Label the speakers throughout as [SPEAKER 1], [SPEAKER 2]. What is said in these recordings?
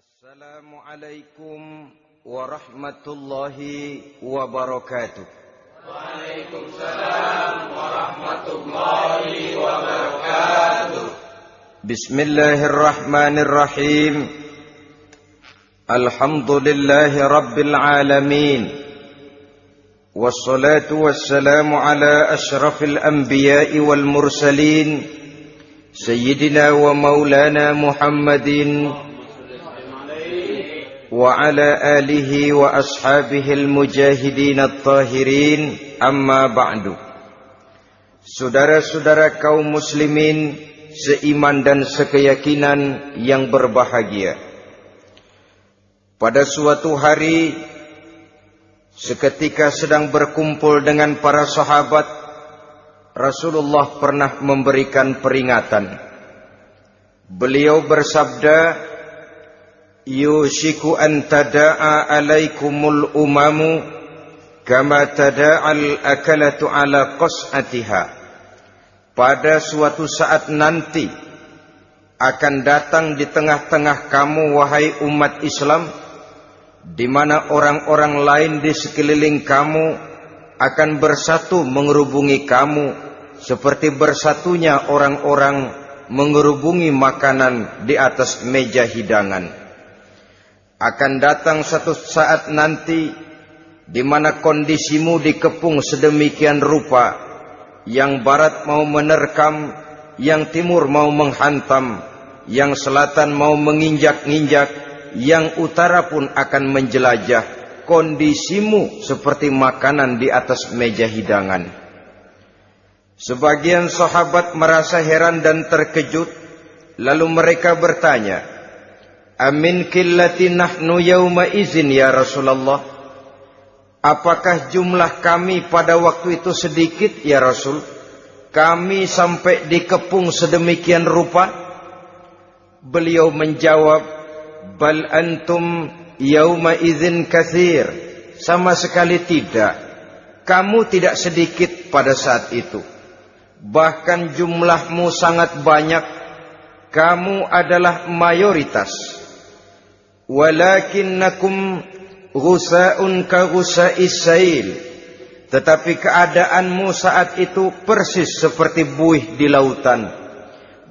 [SPEAKER 1] Assalamualaikum warahmatullahi wabarakatuh.
[SPEAKER 2] Waalaikumsalam warahmatullahi wabarakatuh.
[SPEAKER 1] Bismillahirrahmanirrahim. Alhamdulillahi rabbil alamin. Wassalatu wassalamu ala ashrafil anbiya'i wal mursalin, Sayyidina wa maulana Muhammadin wa ala alihi wa ashabihil mujahidin at-tahirin, amma ba'du. Saudara-saudara kaum muslimin seiman dan sekeyakinan yang berbahagia, pada suatu hari seketika sedang berkumpul dengan para sahabat, Rasulullah pernah memberikan peringatan. Beliau bersabda, yushiku an tada'a alaikumul umamu kama tada'al akalatu ala qas'atiha. Pada suatu saat nanti akan datang di tengah-tengah kamu, wahai umat Islam, di mana orang-orang lain di sekeliling kamu akan bersatu mengerubungi kamu seperti bersatunya orang-orang mengerubungi makanan di atas meja hidangan. Akan datang satu saat nanti di mana kondisimu dikepung sedemikian rupa, yang barat mau menerkam, yang timur mau menghantam, yang selatan mau menginjak-injak, yang utara pun akan menjelajah. Kondisimu seperti makanan di atas meja hidangan. Sebagian sahabat merasa heran dan terkejut, lalu mereka bertanya, amin qillati nahnu yawma izin ya Rasulullah? Apakah jumlah kami pada waktu itu sedikit ya Rasul? Kami sampai dikepung sedemikian rupa? Beliau menjawab, bal antum yawma izin katsir. Sama sekali tidak. Kamu tidak sedikit pada saat itu. Bahkan jumlahmu sangat banyak. Kamu adalah mayoritas. Walakinnakum ghusa'un ka ghusa'is sail. Tetapi keadaanmu saat itu persis seperti buih di lautan.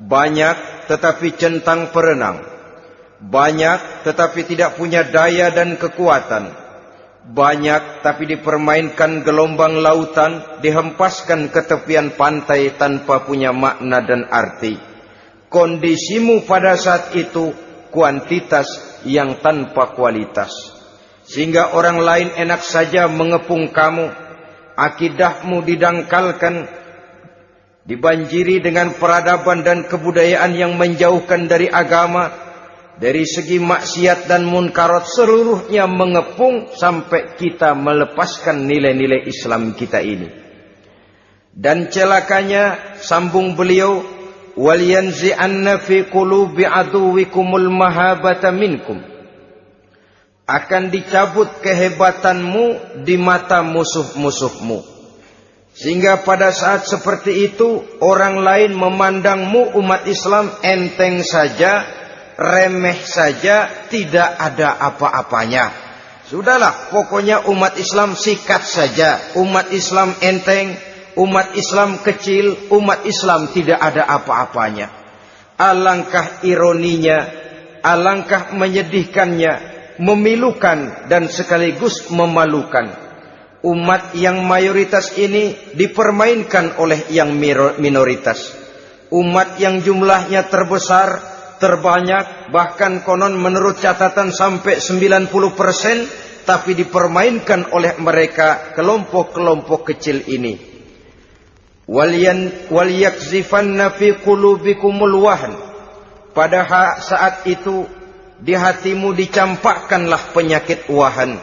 [SPEAKER 1] Banyak tetapi centang perenang. Banyak tetapi tidak punya daya dan kekuatan. Banyak tapi dipermainkan gelombang lautan, dihempaskan ke tepian pantai tanpa punya makna dan arti. Kondisimu pada saat itu kuantitas yang tanpa kualitas, sehingga orang lain enak saja mengepung kamu. Akidahmu didangkalkan, dibanjiri dengan peradaban dan kebudayaan yang menjauhkan dari agama. Dari segi maksiat dan munkarat seluruhnya mengepung, sampai kita melepaskan nilai-nilai Islam kita ini. Dan celakanya, sambung beliau, wal yanzi'anna fi qulubi aduwikumul mahabata minkum. Akan dicabut kehebatanmu di mata musuh-musuhmu, sehingga pada saat seperti itu orang lain memandangmu umat Islam enteng saja, remeh saja, tidak ada apa-apanya. Sudahlah, pokoknya umat Islam sikat saja. Umat Islam enteng, umat Islam kecil, umat Islam tidak ada apa-apanya. Alangkah ironinya, alangkah menyedihkannya, memilukan dan sekaligus memalukan. Umat yang mayoritas ini dipermainkan oleh yang minoritas. Umat yang jumlahnya terbesar, terbanyak, bahkan konon menurut catatan sampai 90%, tapi dipermainkan oleh mereka kelompok-kelompok kecil ini. Wal yakzifanna fi qulubikumul wahn. Pada saat itu di hatimu dicampakkanlah penyakit wahan.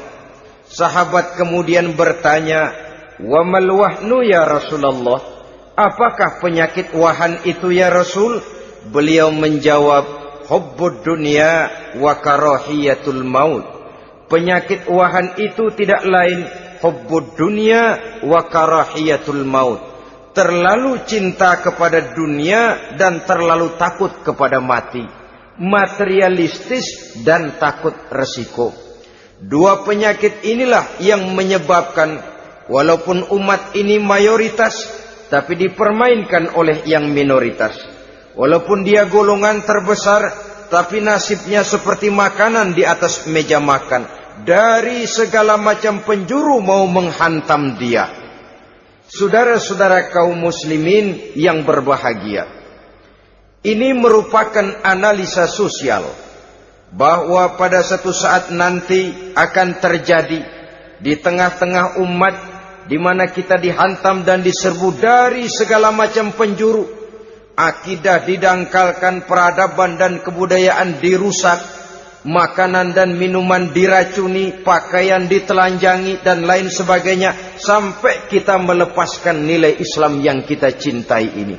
[SPEAKER 1] Sahabat kemudian bertanya, wa mal wahnu ya Rasulullah? Apakah penyakit wahan itu ya Rasul? Beliau menjawab, hubbud dunya wa karahiyatul maut. Penyakit wahan itu tidak lain hubbud dunya wa karahiyatul maut. Terlalu cinta kepada dunia dan terlalu takut kepada mati. materialistis, dan takut resiko. Dua penyakit inilah yang menyebabkan walaupun umat ini mayoritas, tapi dipermainkan oleh yang minoritas. Walaupun dia golongan terbesar, tapi nasibnya seperti makanan di atas meja makan. Dari segala macam penjuru mau menghantam dia. Saudara-saudara kaum muslimin yang berbahagia, ini merupakan analisa sosial bahwa pada satu saat nanti akan terjadi di tengah-tengah umat di mana kita dihantam dan diserbu dari segala macam penjuru. Akidah didangkalkan, peradaban dan kebudayaan dirusak, makanan dan minuman diracuni, pakaian ditelanjangi dan lain sebagainya, sampai kita melepaskan nilai Islam yang kita cintai ini.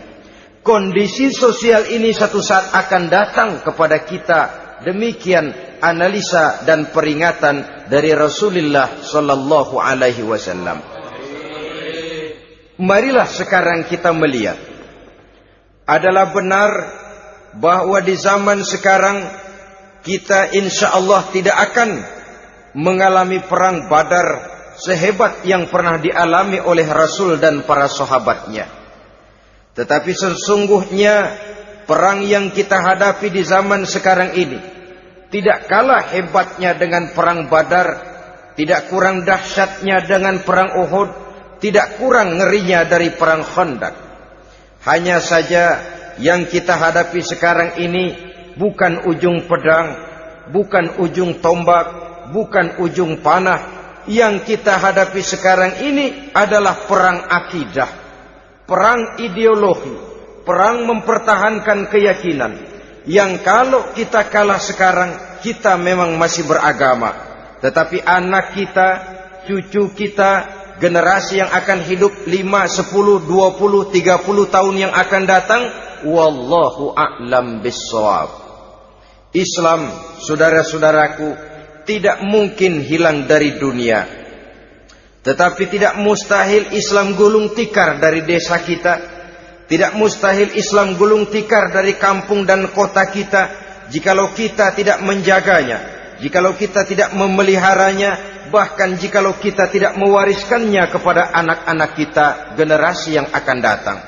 [SPEAKER 1] Kondisi sosial ini satu saat akan datang kepada kita. Demikian analisa dan peringatan dari Rasulullah sallallahu alaihi wasallam. Marilah sekarang kita melihat, adalah benar bahwa di zaman sekarang kita insya Allah tidak akan mengalami perang Badar sehebat yang pernah dialami oleh Rasul dan para sahabatnya. Tetapi sesungguhnya perang yang kita hadapi di zaman sekarang ini tidak kalah hebatnya dengan perang Badar, tidak kurang dahsyatnya dengan perang Uhud, tidak kurang ngerinya dari perang Khandaq. Hanya saja yang kita hadapi sekarang ini bukan ujung pedang, bukan ujung tombak, bukan ujung panah. Yang kita hadapi sekarang ini adalah perang akidah, perang ideologi, perang mempertahankan keyakinan. Yang kalau kita kalah sekarang, kita memang masih beragama. Tetapi anak kita, cucu kita, generasi yang akan hidup 5, 10, 20, 30 tahun yang akan datang, wallahu a'lam bissawab. Islam, saudara-saudaraku, tidak mungkin hilang dari dunia. Tetapi tidak mustahil Islam gulung tikar dari desa kita. Tidak mustahil Islam gulung tikar dari kampung dan kota kita, jikalau kita tidak menjaganya, jikalau kita tidak memeliharanya, bahkan jikalau kita tidak mewariskannya kepada anak-anak kita, generasi yang akan datang.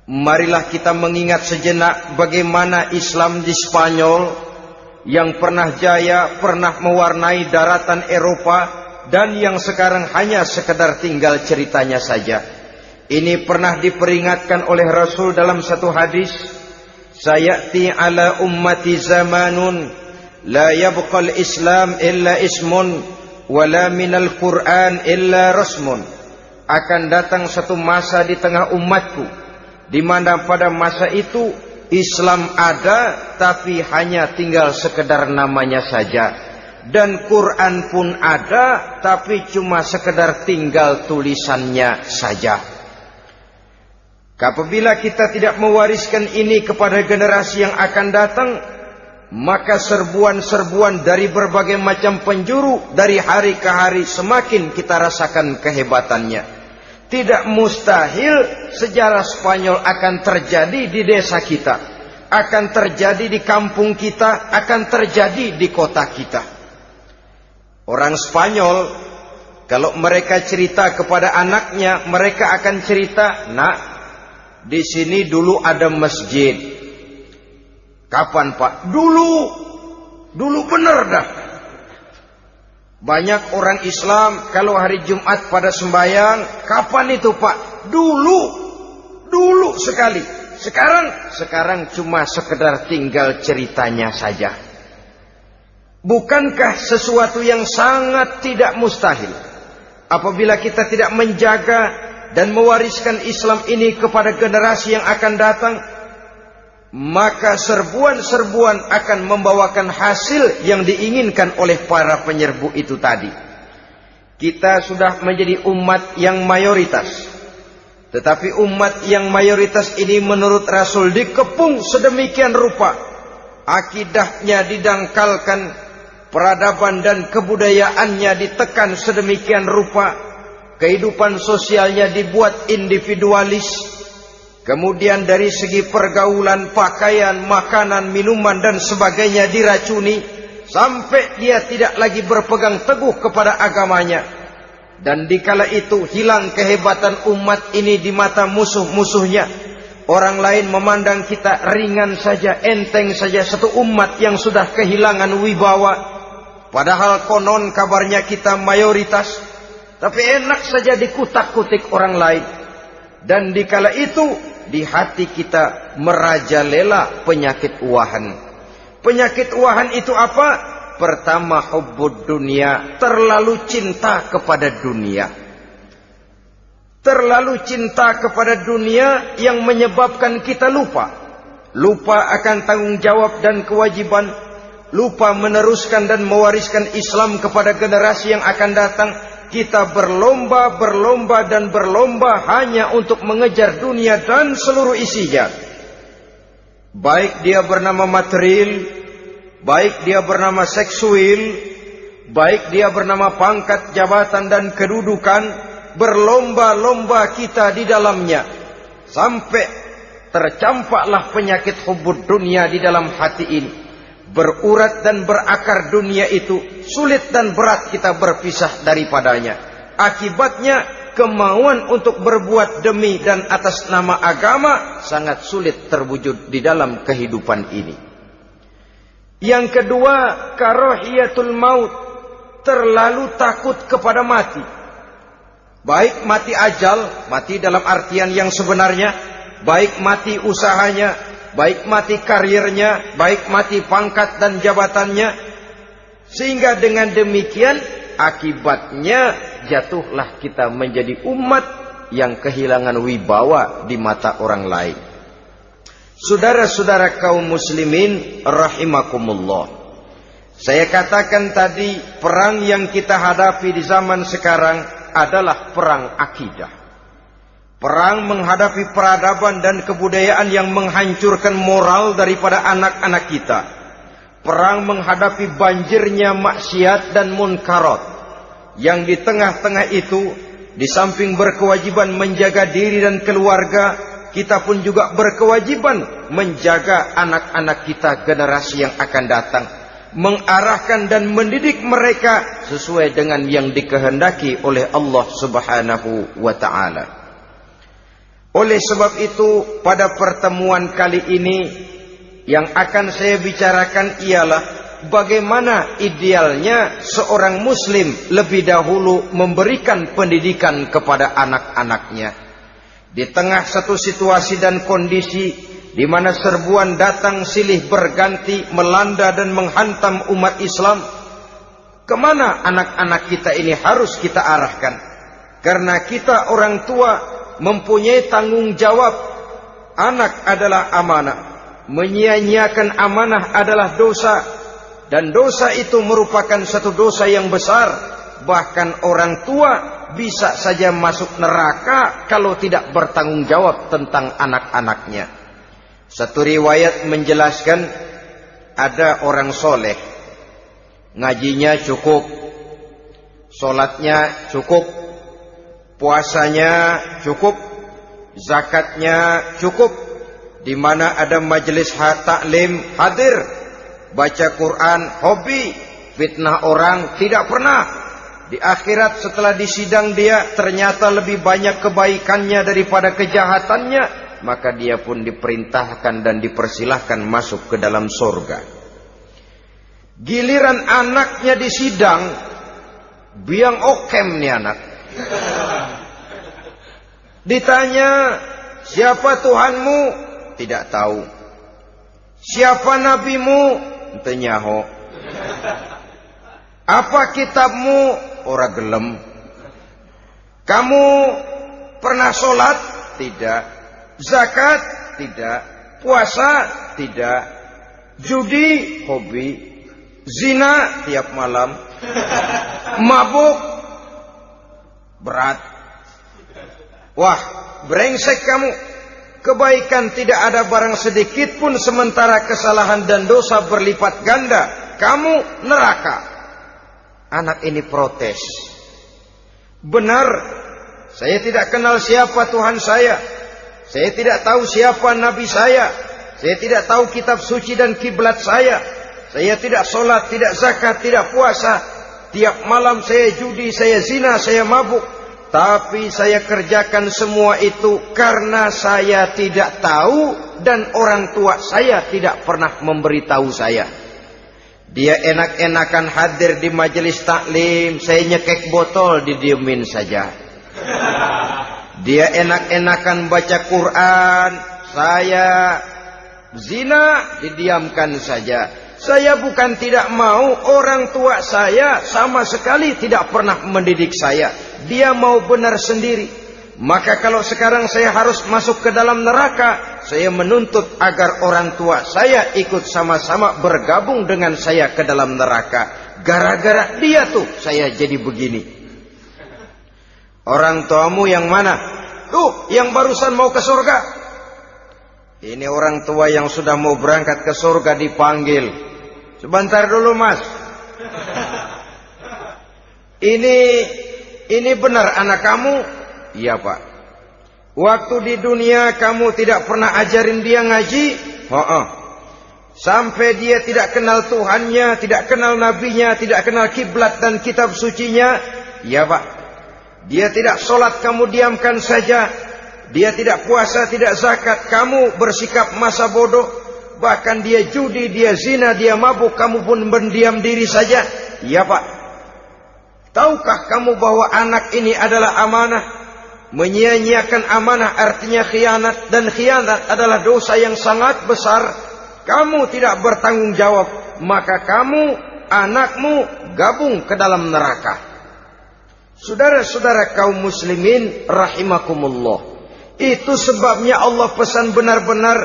[SPEAKER 1] Marilah kita mengingat sejenak bagaimana Islam di Spanyol yang pernah jaya, pernah mewarnai daratan Eropa, dan yang sekarang hanya sekedar tinggal ceritanya saja. Ini pernah diperingatkan oleh Rasul dalam satu hadis, sayati ala ummati zamanun la yabqal Islam illa ismun wala minal Quran illa rasmun. Akan datang satu masa di tengah umatku di mana pada masa itu Islam ada, tapi hanya tinggal sekedar namanya saja. Dan Quran pun ada, tapi cuma sekedar tinggal tulisannya saja. Apabila kita tidak mewariskan ini kepada generasi yang akan datang, maka serbuan-serbuan dari berbagai macam penjuru dari hari ke hari semakin kita rasakan kehebatannya. Tidak mustahil sejarah Spanyol akan terjadi di desa kita, akan terjadi di kampung kita, akan terjadi di kota kita. Orang Spanyol, kalau mereka cerita kepada anaknya, mereka akan cerita, nak, di sini dulu ada masjid. Kapan, Pak? Dulu bener dah. Banyak orang Islam kalau hari Jumat pada sembahyang, kapan itu, Pak? Dulu sekali. Sekarang cuma sekedar tinggal ceritanya saja. Bukankah sesuatu yang sangat tidak mustahil apabila kita tidak menjaga dan mewariskan Islam ini kepada generasi yang akan datang? Maka serbuan-serbuan akan membawakan hasil yang diinginkan oleh para penyerbu itu tadi. Kita sudah menjadi umat yang mayoritas, tetapi umat yang mayoritas ini menurut Rasul dikepung sedemikian rupa, akidahnya didangkalkan, peradaban dan kebudayaannya ditekan sedemikian rupa, kehidupan sosialnya dibuat individualis. Kemudian dari segi pergaulan, pakaian, makanan, minuman dan sebagainya diracuni sampai dia tidak lagi berpegang teguh kepada agamanya. Dan dikala itu hilang kehebatan umat ini di mata musuh-musuhnya. Orang lain memandang kita ringan saja, enteng saja, satu umat yang sudah kehilangan wibawa. Padahal konon kabarnya kita mayoritas, tapi enak saja dikutak-kutik orang lain. Dan dikala itu di hati kita merajalela penyakit uahan. Penyakit uahan itu apa? Pertama, hubbud dunia, terlalu cinta kepada dunia. Terlalu cinta kepada dunia yang menyebabkan kita lupa. Lupa akan tanggung jawab dan kewajiban. Lupa meneruskan dan mewariskan Islam kepada generasi yang akan datang. Kita berlomba hanya untuk mengejar dunia dan seluruh isinya. Baik dia bernama material, baik dia bernama seksual, baik dia bernama pangkat, jabatan dan kedudukan, berlomba-lomba kita di dalamnya. Sampai tercampaklah penyakit hubbud dunia di dalam hati ini. Berurat dan berakar dunia itu, sulit dan berat kita berpisah daripadanya. Akibatnya kemauan untuk berbuat demi dan atas nama agama sangat sulit terwujud di dalam kehidupan ini. Yang kedua, karahiyatul maut, terlalu takut kepada mati. Baik mati ajal, mati dalam artian yang sebenarnya, baik mati usahanya, baik mati karirnya, baik mati pangkat dan jabatannya. Sehingga dengan demikian akibatnya jatuhlah kita menjadi umat yang kehilangan wibawa di mata orang lain. Saudara-saudara kaum muslimin rahimakumullah. Saya katakan tadi, perang yang kita hadapi di zaman sekarang adalah perang akidah. Perang menghadapi peradaban dan kebudayaan yang menghancurkan moral daripada anak-anak kita. Perang menghadapi banjirnya maksiat dan munkarat. Yang di tengah-tengah itu, di samping berkewajiban menjaga diri dan keluarga, kita pun juga berkewajiban menjaga anak-anak kita, generasi yang akan datang. Mengarahkan dan mendidik mereka sesuai dengan yang dikehendaki oleh Allah Subhanahu wa ta'ala. Oleh sebab itu, pada pertemuan kali ini yang akan saya bicarakan ialah bagaimana idealnya seorang muslim lebih dahulu memberikan pendidikan kepada anak-anaknya. Di tengah satu situasi dan kondisi di mana serbuan datang silih berganti melanda dan menghantam umat Islam, kemana anak-anak kita ini harus kita arahkan? Karena kita orang tua mempunyai tanggung jawab. Anak adalah amanah. Menyia-nyiakan amanah adalah dosa. Dan dosa itu merupakan satu dosa yang besar. Bahkan orang tua bisa saja masuk neraka kalau tidak bertanggung jawab tentang anak-anaknya. Satu riwayat menjelaskan ada orang soleh, ngajinya cukup, sholatnya cukup, puasanya cukup, zakatnya cukup, di mana ada majelis taklim hadir, baca Quran hobi, fitnah orang tidak pernah. Di akhirat setelah disidang dia ternyata lebih banyak kebaikannya daripada kejahatannya, maka dia pun diperintahkan dan dipersilahkan masuk ke dalam surga. Giliran anaknya disidang, biang okem nih anak. Ditanya, siapa Tuhanmu? Tidak tahu. Siapa nabimu? Ente nyaho. Apa kitabmu? Ora gelem. Kamu pernah sholat? Tidak. Zakat? Tidak. Puasa? Tidak. Judi? Hobi. Zina? Tiap malam. Mabuk? Berat. Wah, brengsek kamu. Kebaikan tidak ada barang sedikit pun, sementara kesalahan dan dosa berlipat ganda. Kamu neraka. Anak ini protes. Benar, saya tidak kenal siapa Tuhan saya. Saya tidak tahu siapa nabi saya. Saya tidak tahu kitab suci dan kiblat saya. Saya tidak sholat, tidak zakat, tidak puasa. Tiap malam saya judi, saya zina, saya mabuk. Tapi saya kerjakan semua itu karena saya tidak tahu dan orang tua saya tidak pernah memberitahu saya. Dia enak-enakan hadir di majelis taklim, saya nyekek botol, didiemin saja. Dia enak-enakan baca Quran, saya zina, didiamkan saja. Saya bukan tidak mau, orang tua saya sama sekali tidak pernah mendidik saya. Dia mau benar sendiri. Maka kalau sekarang saya harus masuk ke dalam neraka, saya menuntut agar orang tua saya ikut sama-sama bergabung dengan saya ke dalam neraka. Gara-gara dia tuh saya jadi begini. Orang tuamu yang mana? Tuh, yang barusan mau ke surga. Ini orang tua yang sudah mau berangkat ke surga dipanggil. Sebentar dulu, Mas. Ini benar anak kamu? Iya, Pak. Waktu di dunia kamu tidak pernah ajarin dia ngaji? Sampai dia tidak kenal Tuhannya, tidak kenal nabinya, tidak kenal kiblat dan kitab sucinya? Iya, Pak. Dia tidak sholat, kamu diamkan saja. Dia tidak puasa, tidak zakat, kamu bersikap masa bodoh. Bahkan dia judi, dia zina, dia mabuk, kamu pun berdiam diri saja. Iya, Pak. Tahukah kamu bahwa anak ini adalah amanah? Menyia-nyiakan amanah artinya khianat, dan khianat adalah dosa yang sangat besar. Kamu tidak bertanggung jawab, maka kamu, anakmu gabung ke dalam neraka. Saudara-saudara kaum muslimin rahimakumullah, itu sebabnya Allah pesan benar-benar,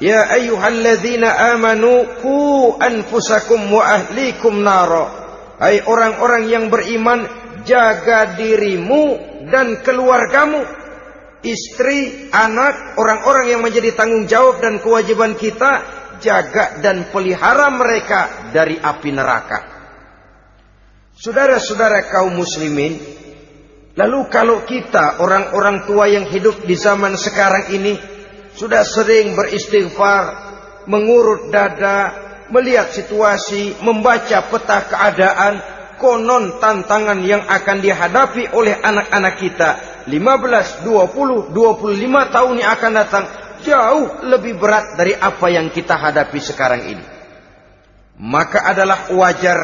[SPEAKER 1] ya ayyuhalladzina amanu qu anfusakum wa ahlikum nara. Hai orang-orang yang beriman, jaga dirimu dan keluargamu, istri, anak, orang-orang yang menjadi tanggung jawab dan kewajiban kita, jaga dan pelihara mereka dari api neraka. Saudara-saudara kaum muslimin, lalu kalau kita orang-orang tua yang hidup di zaman sekarang ini sudah sering beristighfar, mengurut dada, melihat situasi, membaca peta keadaan, konon tantangan yang akan dihadapi oleh anak-anak kita 15, 20, 25 tahun yang akan datang jauh lebih berat dari apa yang kita hadapi sekarang ini. Maka adalah wajar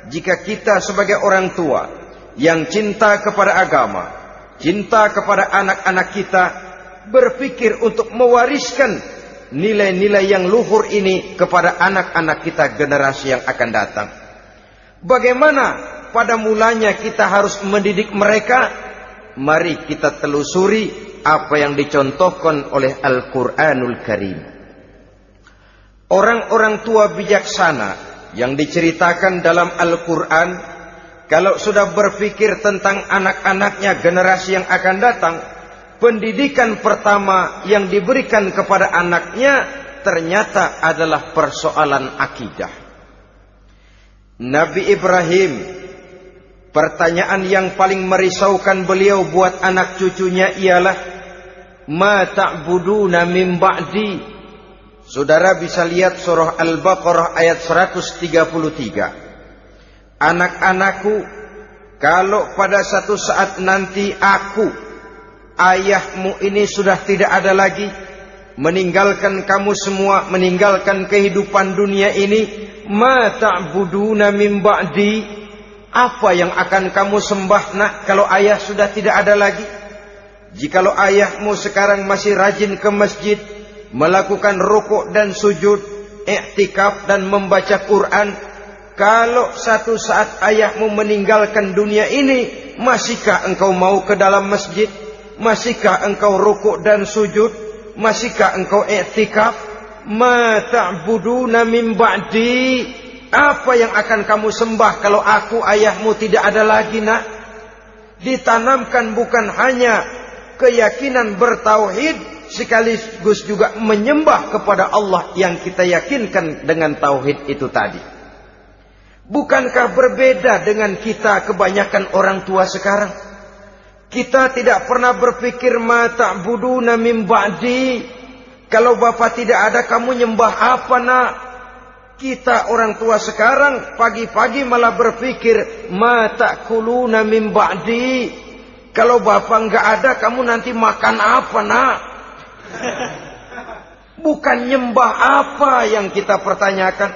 [SPEAKER 1] jika kita sebagai orang tua yang cinta kepada agama, cinta kepada anak-anak kita, berpikir untuk mewariskan nilai-nilai yang luhur ini kepada anak-anak kita generasi yang akan datang. Bagaimana pada mulanya kita harus mendidik mereka? Mari kita telusuri apa yang dicontohkan oleh Al-Quranul Karim. Orang-orang tua bijaksana yang diceritakan dalam Al-Quran, kalau sudah berpikir tentang anak-anaknya generasi yang akan datang, pendidikan pertama yang diberikan kepada anaknya ternyata adalah persoalan akidah. Nabi Ibrahim, pertanyaan yang paling merisaukan beliau buat anak cucunya ialah, ma ta'buduna min ba'di. Saudara bisa lihat surah Al-Baqarah ayat 133. Anak-anakku, kalau pada satu saat nanti aku, ayahmu ini sudah tidak ada lagi, meninggalkan kamu semua, meninggalkan kehidupan dunia ini, ma ta'buduna min ba'di, apa yang akan kamu sembah nak kalau ayah sudah tidak ada lagi? Jikalau ayahmu sekarang masih rajin ke masjid, melakukan rukuk dan sujud, i'tikaf dan membaca Quran, kalau satu saat ayahmu meninggalkan dunia ini, masihkah engkau mau ke dalam masjid? Masihkah engkau rukuk dan sujud? Masihkah engkau i'tikaf? Ma ta'buduna min ba'di, apa yang akan kamu sembah kalau aku ayahmu tidak ada lagi nak? Ditanamkan bukan hanya keyakinan bertauhid, sekaligus juga menyembah kepada Allah yang kita yakinkan dengan tauhid itu tadi. Bukankah berbeda dengan kita kebanyakan orang tua sekarang? Kita tidak pernah berpikir ma ta'buduna min ba'di. Kalau bapak tidak ada, kamu nyembah apa nak? Kita orang tua sekarang pagi-pagi malah berpikir ma ta'kuluna min ba'di. Kalau bapak enggak ada, kamu nanti makan apa nak? Bukan nyembah apa yang kita pertanyakan,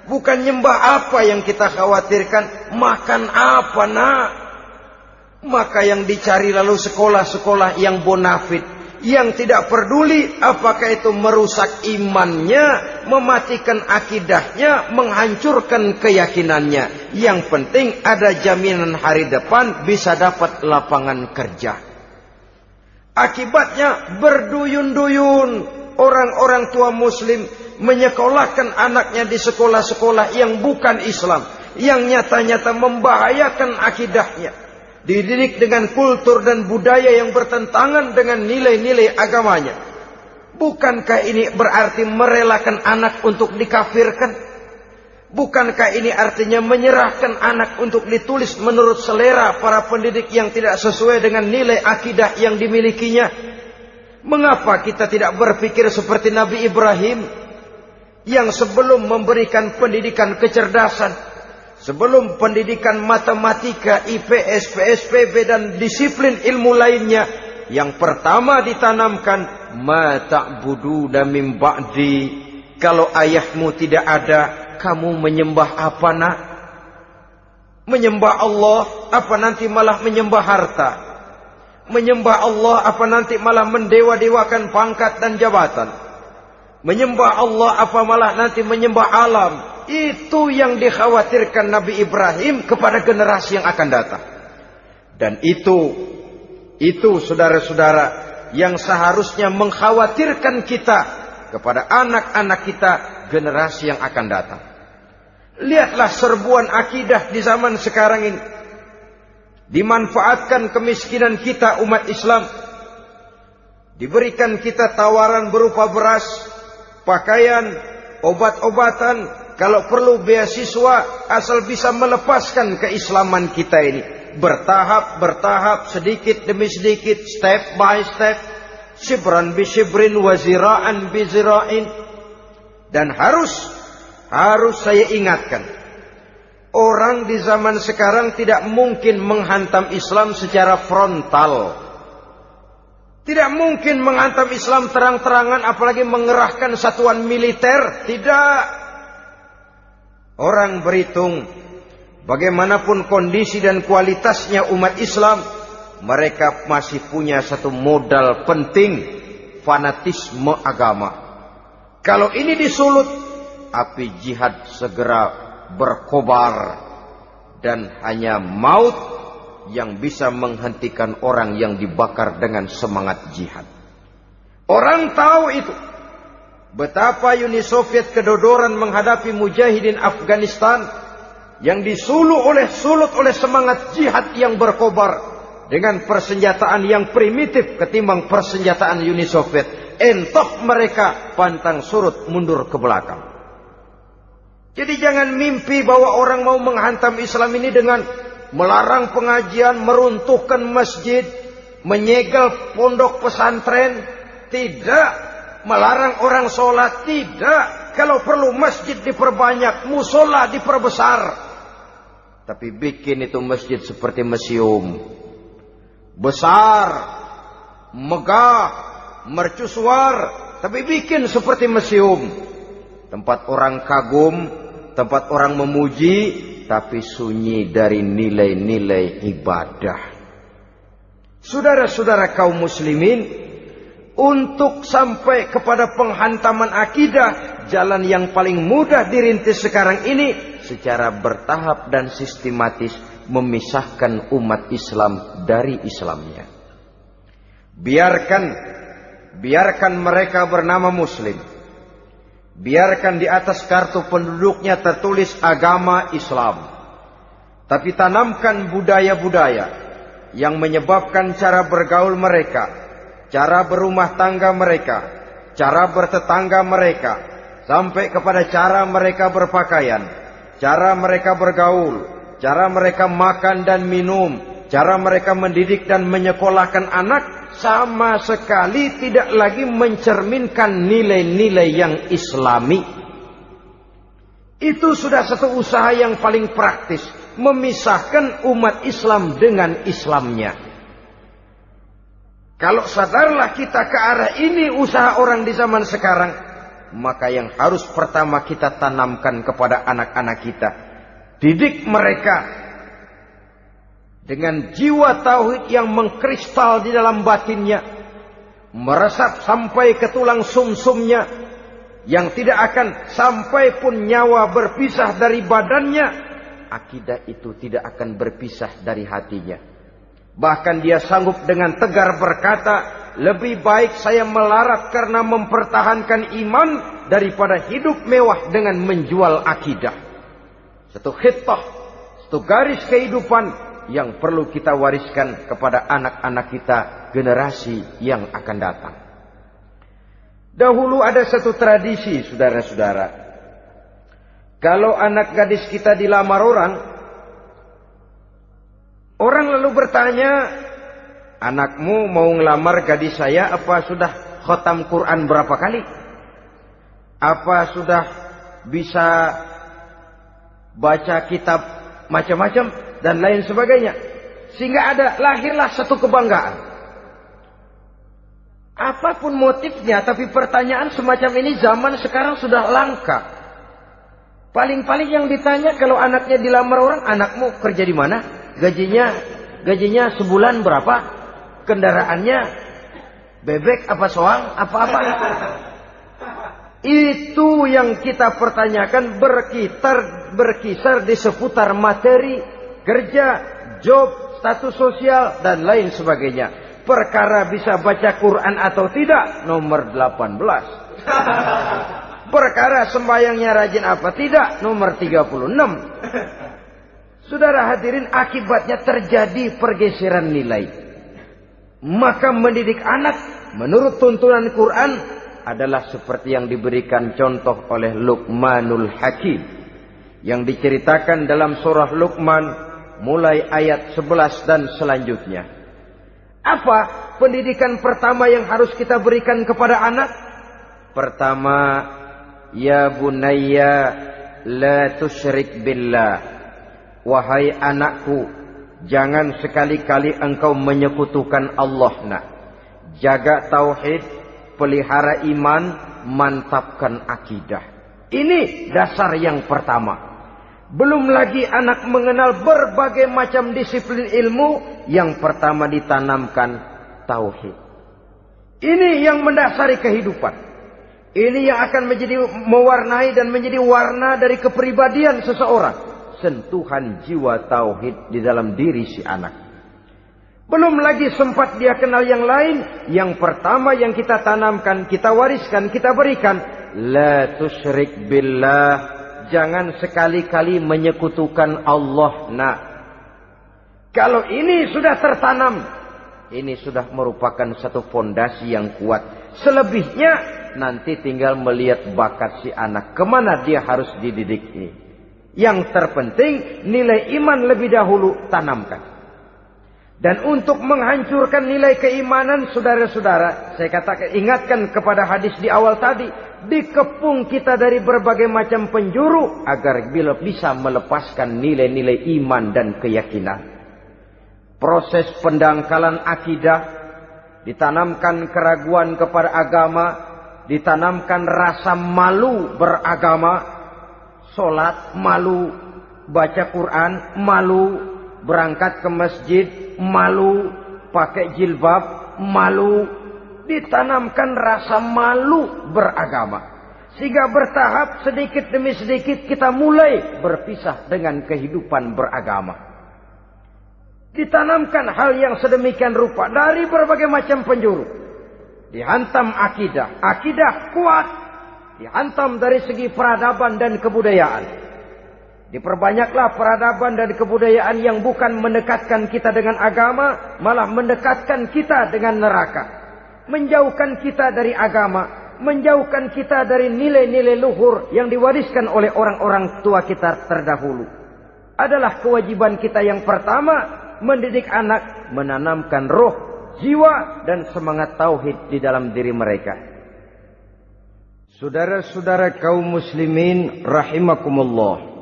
[SPEAKER 1] bukan nyembah apa yang kita khawatirkan, makan apa nak? Maka yang dicari lalu sekolah-sekolah yang bonafit, yang tidak peduli apakah itu merusak imannya, mematikan akidahnya, menghancurkan keyakinannya. Yang penting ada jaminan hari depan bisa dapat lapangan kerja. Akibatnya berduyun-duyun orang-orang tua muslim menyekolahkan anaknya di sekolah-sekolah yang bukan Islam, yang nyata-nyata membahayakan akidahnya, dididik dengan kultur dan budaya yang bertentangan dengan nilai-nilai agamanya. Bukankah ini berarti merelakan anak untuk dikafirkan? Bukankah ini artinya menyerahkan anak untuk ditulis menurut selera para pendidik yang tidak sesuai dengan nilai akidah yang dimilikinya? Mengapa kita tidak berpikir seperti Nabi Ibrahim, yang sebelum memberikan pendidikan kecerdasan, sebelum pendidikan matematika, IPS, PSPB dan disiplin ilmu lainnya, yang pertama ditanamkan ma ta'buduna min ba'di. Kalau ayahmu tidak ada, kamu menyembah apa nak? Menyembah Allah apa nanti malah menyembah harta? Menyembah Allah apa nanti malah mendewa-dewakan pangkat dan jabatan? Menyembah Allah apa malah nanti menyembah alam? Itu yang dikhawatirkan Nabi Ibrahim kepada generasi yang akan datang. Dan itu saudara-saudara yang seharusnya mengkhawatirkan kita kepada anak-anak kita, generasi yang akan datang. Lihatlah serbuan akidah di zaman sekarang ini. Dimanfaatkan kemiskinan kita umat Islam. Diberikan kita tawaran berupa beras, pakaian, obat-obatan, kalau perlu beasiswa, asal bisa melepaskan keislaman kita ini. Bertahap, sedikit demi sedikit, step by step, shibran bi shibrin wa zira'an bi zira'in. Dan harus saya ingatkan, orang di zaman sekarang tidak mungkin menghantam Islam secara frontal. Tidak mungkin menghantam Islam terang-terangan, apalagi mengerahkan satuan militer. Tidak. Orang berhitung bagaimanapun kondisi dan kualitasnya umat Islam, mereka masih punya satu modal penting, fanatisme agama. Kalau ini disulut, api jihad segera berkobar, dan hanya maut yang bisa menghentikan orang yang dibakar dengan semangat jihad. Orang tahu itu. Betapa Uni Soviet kedodoran menghadapi mujahidin Afghanistan yang disulut oleh semangat jihad yang berkobar dengan persenjataan yang primitif ketimbang persenjataan Uni Soviet. Entok mereka pantang surut mundur ke belakang. Jadi jangan mimpi bahwa orang mau menghantam Islam ini dengan melarang pengajian, meruntuhkan masjid, menyegel pondok pesantren. Tidak. Melarang orang sholat. Tidak. Kalau perlu masjid diperbanyak, musola diperbesar. Tapi bikin itu masjid seperti museum. Besar, megah, mercusuar, tapi bikin seperti museum. Tempat orang kagum, tempat orang memuji, tapi sunyi dari nilai-nilai ibadah. Saudara-saudara kaum muslimin, untuk sampai kepada penghantaman akidah, jalan yang paling mudah dirintis sekarang ini secara bertahap dan sistematis, memisahkan umat Islam dari Islamnya. Biarkan mereka bernama Muslim. Biarkan di atas kartu penduduknya tertulis agama Islam. Tapi tanamkan budaya-budaya yang menyebabkan cara bergaul mereka, cara berumah tangga mereka, cara bertetangga mereka, sampai kepada cara mereka berpakaian, cara mereka bergaul, cara mereka makan dan minum, cara mereka mendidik dan menyekolahkan anak sama sekali tidak lagi mencerminkan nilai-nilai yang islami. Itu sudah satu usaha yang paling praktis, memisahkan umat Islam dengan Islamnya. Kalau sadarlah kita ke arah ini usaha orang di zaman sekarang, maka yang harus pertama kita tanamkan kepada anak-anak kita, didik mereka dengan jiwa tauhid yang mengkristal di dalam batinnya, meresap sampai ke tulang sumsumnya, yang tidak akan sampai pun nyawa berpisah dari badannya, akidah itu tidak akan berpisah dari hatinya. Bahkan dia sanggup dengan tegar berkata, lebih baik saya melarat karena mempertahankan iman daripada hidup mewah dengan menjual akidah. Satu khitah, satu garis kehidupan yang perlu kita wariskan kepada anak-anak kita, generasi yang akan datang. Dahulu ada satu tradisi, saudara-saudara. Kalau anak gadis kita dilamar orang lalu bertanya, anakmu mau ngelamar gadis saya, apa sudah khatam Quran berapa kali? Apa sudah bisa baca kitab macam-macam dan lain sebagainya? Sehingga lahirlah satu kebanggaan. Apapun motifnya, tapi pertanyaan semacam ini zaman sekarang sudah langka. Paling-paling yang ditanya kalau anaknya dilamar orang, anakmu kerja di mana? Gajinya sebulan berapa? Kendaraannya bebek apa soang? Apa-apa? Itu yang kita pertanyakan, berkisar di seputar materi, kerja, job, status sosial, dan lain sebagainya. Perkara bisa baca Quran atau tidak, nomor 18. Perkara sembahyangnya rajin apa tidak, nomor 36. Saudara hadirin, akibatnya terjadi pergeseran nilai. Maka mendidik anak menurut tuntunan Quran adalah seperti yang diberikan contoh oleh Luqmanul Hakim, yang diceritakan dalam surah Luqman mulai ayat 11 dan selanjutnya. Apa pendidikan pertama yang harus kita berikan kepada anak? Pertama, ya bunayya la tusyrik billah. Wahai anakku, jangan sekali-kali engkau menyekutukan Allah. Nak, jaga tauhid, pelihara iman, mantapkan akidah. Ini dasar yang pertama. Belum lagi anak mengenal berbagai macam disiplin ilmu, yang pertama ditanamkan tauhid. Ini yang mendasari kehidupan. Ini yang akan menjadi mewarnai dan menjadi warna dari kepribadian seseorang. Sentuhan jiwa tauhid di dalam diri si anak. Belum lagi sempat dia kenal yang lain. Yang pertama yang kita tanamkan, kita wariskan, kita berikan, la tusyrik billah. Jangan sekali-kali menyekutukan Allah. Nah, kalau ini sudah tertanam, ini sudah merupakan satu fondasi yang kuat. Selebihnya nanti tinggal melihat bakat si anak, kemana dia harus dididik ini. Yang terpenting nilai iman lebih dahulu tanamkan. Dan untuk menghancurkan nilai keimanan, saudara-saudara, saya katakan, ingatkan kepada hadis di awal tadi, dikepung kita dari berbagai macam penjuru agar bila bisa melepaskan nilai-nilai iman dan keyakinan. Proses pendangkalan akidah, ditanamkan keraguan kepada agama, ditanamkan rasa malu beragama. Sholat malu, baca Quran malu, berangkat ke masjid malu, pakai jilbab malu. Ditanamkan rasa malu beragama. Sehingga bertahap sedikit demi sedikit kita mulai berpisah dengan kehidupan beragama. Ditanamkan hal yang sedemikian rupa dari berbagai macam penjuru. Dihantam akidah, akidah kuat. Dihantam dari segi peradaban dan kebudayaan. Diperbanyaklah peradaban dan kebudayaan yang bukan mendekatkan kita dengan agama, malah mendekatkan kita dengan neraka. Menjauhkan kita dari agama, menjauhkan kita dari nilai-nilai luhur yang diwariskan oleh orang-orang tua kita terdahulu. Adalah kewajiban kita yang pertama, mendidik anak, menanamkan roh, jiwa dan semangat tauhid di dalam diri mereka. Saudara-saudara kaum muslimin rahimakumullah.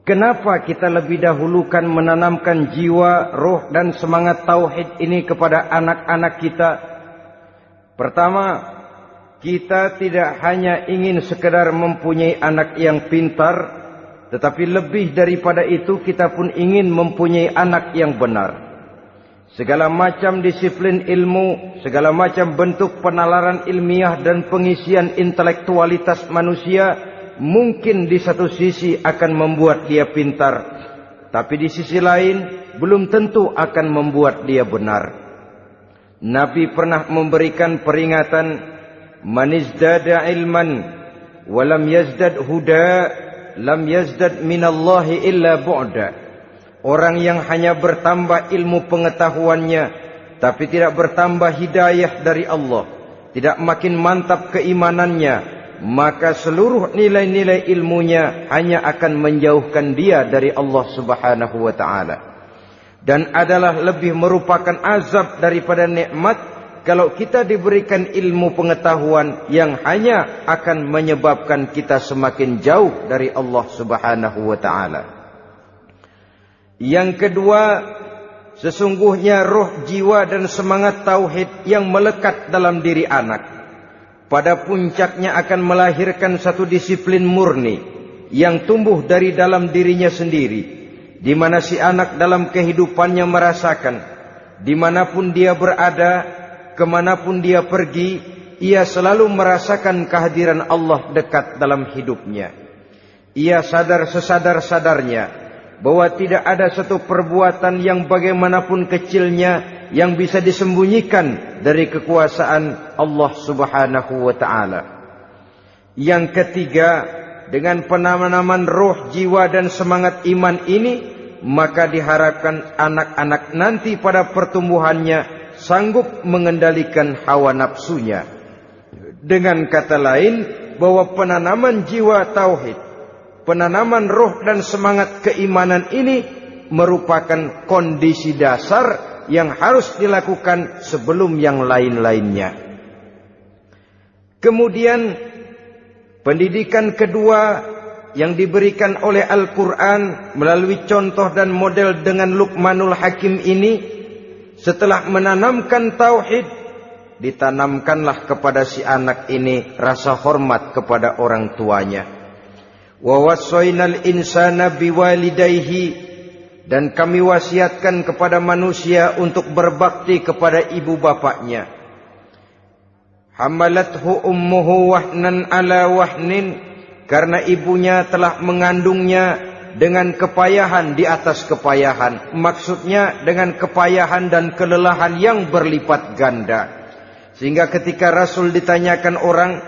[SPEAKER 1] Kenapa kita lebih dahulukan menanamkan jiwa, roh dan semangat tauhid ini kepada anak-anak kita? Pertama, kita tidak hanya ingin sekedar mempunyai anak yang pintar, tetapi lebih daripada itu kita pun ingin mempunyai anak yang benar. Segala macam disiplin ilmu, segala macam bentuk penalaran ilmiah dan pengisian intelektualitas manusia mungkin di satu sisi akan membuat dia pintar, tapi di sisi lain belum tentu akan membuat dia benar. Nabi pernah memberikan peringatan, man izdada ilman walam yazdad huda lam yazdad minallahi illa bu'da. Orang yang hanya bertambah ilmu pengetahuannya tapi tidak bertambah hidayah dari Allah, tidak makin mantap keimanannya, maka seluruh nilai-nilai ilmunya hanya akan menjauhkan dia dari Allah Subhanahu wa taala. Dan adalah lebih merupakan azab daripada nikmat kalau kita diberikan ilmu pengetahuan yang hanya akan menyebabkan kita semakin jauh dari Allah Subhanahu wa taala. Yang kedua, sesungguhnya roh, jiwa dan semangat tauhid yang melekat dalam diri anak pada puncaknya akan melahirkan satu disiplin murni yang tumbuh dari dalam dirinya sendiri, di mana si anak dalam kehidupannya merasakan dimanapun dia berada, kemanapun dia pergi, ia selalu merasakan kehadiran Allah dekat dalam hidupnya. Ia sadar sesadar-sadarnya bahwa tidak ada satu perbuatan yang bagaimanapun kecilnya yang bisa disembunyikan dari kekuasaan Allah Subhanahu wa taala. Yang ketiga, dengan penanaman roh, jiwa dan semangat iman ini, maka diharapkan anak-anak nanti pada pertumbuhannya sanggup mengendalikan hawa nafsunya. Dengan kata lain, bahwa penanaman jiwa tauhid, penanaman roh dan semangat keimanan ini merupakan kondisi dasar yang harus dilakukan sebelum yang lain-lainnya. Kemudian pendidikan kedua yang diberikan oleh Al-Quran melalui contoh dan model dengan Luqmanul Hakim ini, setelah menanamkan tauhid, ditanamkanlah kepada si anak ini rasa hormat kepada orang tuanya. Wa wassaynal insana biwalidayhi, dan kami wasiatkan kepada manusia untuk berbakti kepada ibu bapaknya. Hamalathu ummuhu wahnan ala wahnin, karena ibunya telah mengandungnya dengan kepayahan di atas kepayahan. Maksudnya dengan kepayahan dan kelelahan yang berlipat ganda. Sehingga ketika Rasul ditanyakan orang,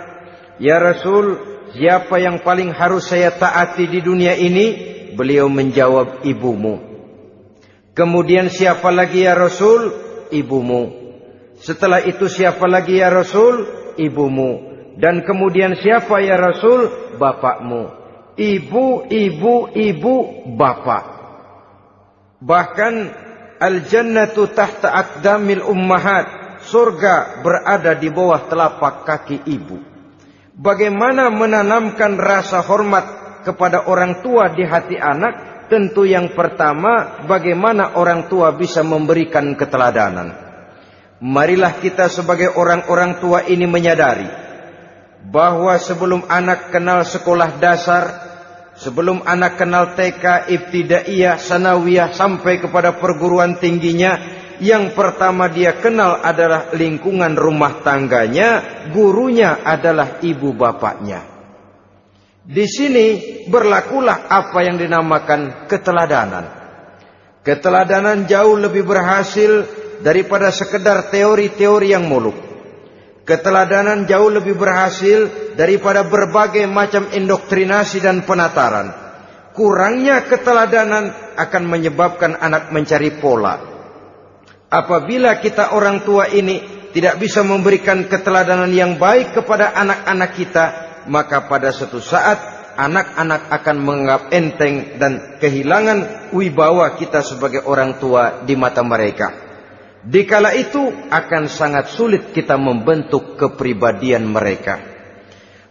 [SPEAKER 1] ya Rasul, siapa yang paling harus saya taati di dunia ini? Beliau menjawab, ibumu. Kemudian siapa lagi ya Rasul? Ibumu. Setelah itu siapa lagi ya Rasul? Ibumu. Dan kemudian siapa ya Rasul? Bapakmu. Ibu, ibu, ibu, bapak. Bahkan al-jannatu tahta aqdamil ummahat. Surga berada di bawah telapak kaki ibu. Bagaimana menanamkan rasa hormat kepada orang tua di hati anak? Tentu yang pertama, bagaimana orang tua bisa memberikan keteladanan. Marilah kita sebagai orang-orang tua ini menyadari bahwa sebelum anak kenal sekolah dasar, sebelum anak kenal TK, ibtidaiyah, sanawiyah sampai kepada perguruan tingginya, yang pertama dia kenal adalah lingkungan rumah tangganya, gurunya adalah ibu bapaknya. Di sini berlakulah apa yang dinamakan keteladanan. Keteladanan jauh lebih berhasil daripada sekedar teori-teori yang muluk. Keteladanan jauh lebih berhasil daripada berbagai macam indoktrinasi dan penataran. Kurangnya keteladanan akan menyebabkan anak mencari pola. Apabila kita orang tua ini tidak bisa memberikan keteladanan yang baik kepada anak-anak kita, maka pada suatu saat anak-anak akan menganggap enteng dan kehilangan wibawa kita sebagai orang tua di mata mereka. Dikala itu akan sangat sulit kita membentuk kepribadian mereka.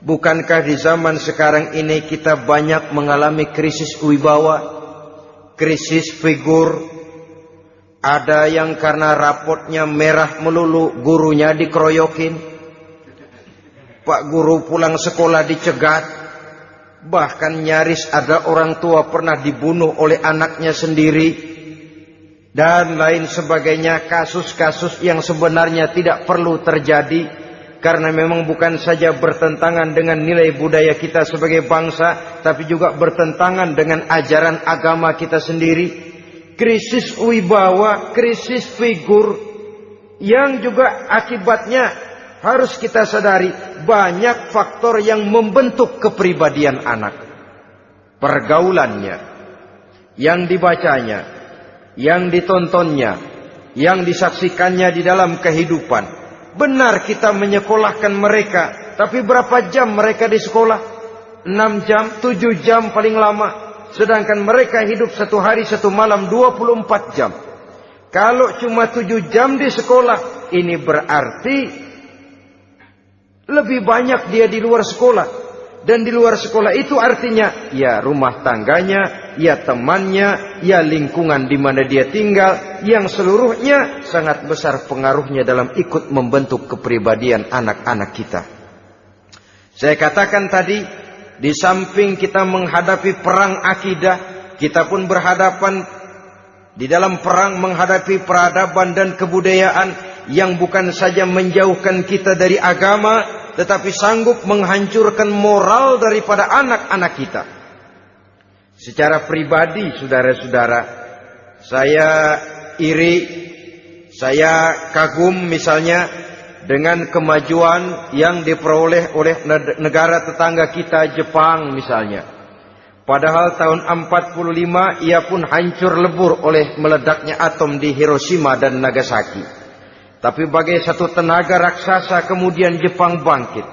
[SPEAKER 1] Bukankah di zaman sekarang ini kita banyak mengalami krisis wibawa, krisis figur? Ada yang karena rapotnya merah melulu, gurunya dikeroyokin. Pak guru pulang sekolah dicegat. Bahkan nyaris ada orang tua pernah dibunuh oleh anaknya sendiri. Dan lain sebagainya, kasus-kasus yang sebenarnya tidak perlu terjadi. Karena memang bukan saja bertentangan dengan nilai budaya kita sebagai bangsa, tapi juga bertentangan dengan ajaran agama kita sendiri. Krisis wibawa, krisis figur, yang juga akibatnya harus kita sadari banyak faktor yang membentuk kepribadian anak. Pergaulannya, yang dibacanya, yang ditontonnya, yang disaksikannya di dalam kehidupan. Benar kita menyekolahkan mereka, tapi berapa jam mereka di sekolah? 6 jam, 7 jam paling lama. Sedangkan mereka hidup 1 hari 1 malam 24 jam. Kalau cuma 7 jam di sekolah, ini berarti lebih banyak dia di luar sekolah. Dan di luar sekolah itu artinya ya rumah tangganya, ya temannya, ya lingkungan di mana dia tinggal, yang seluruhnya sangat besar pengaruhnya dalam ikut membentuk kepribadian anak-anak kita. Saya katakan tadi, di samping kita menghadapi perang akidah, kita pun berhadapan di dalam perang menghadapi peradaban dan kebudayaan yang bukan saja menjauhkan kita dari agama, tetapi sanggup menghancurkan moral daripada anak-anak kita. Secara pribadi, saudara-saudara, saya iri, saya kagum misalnya dengan kemajuan yang diperoleh oleh negara tetangga kita, Jepang misalnya. Padahal tahun 45 ia pun hancur lebur oleh meledaknya atom di Hiroshima dan Nagasaki. Tapi bagai satu tenaga raksasa kemudian Jepang bangkit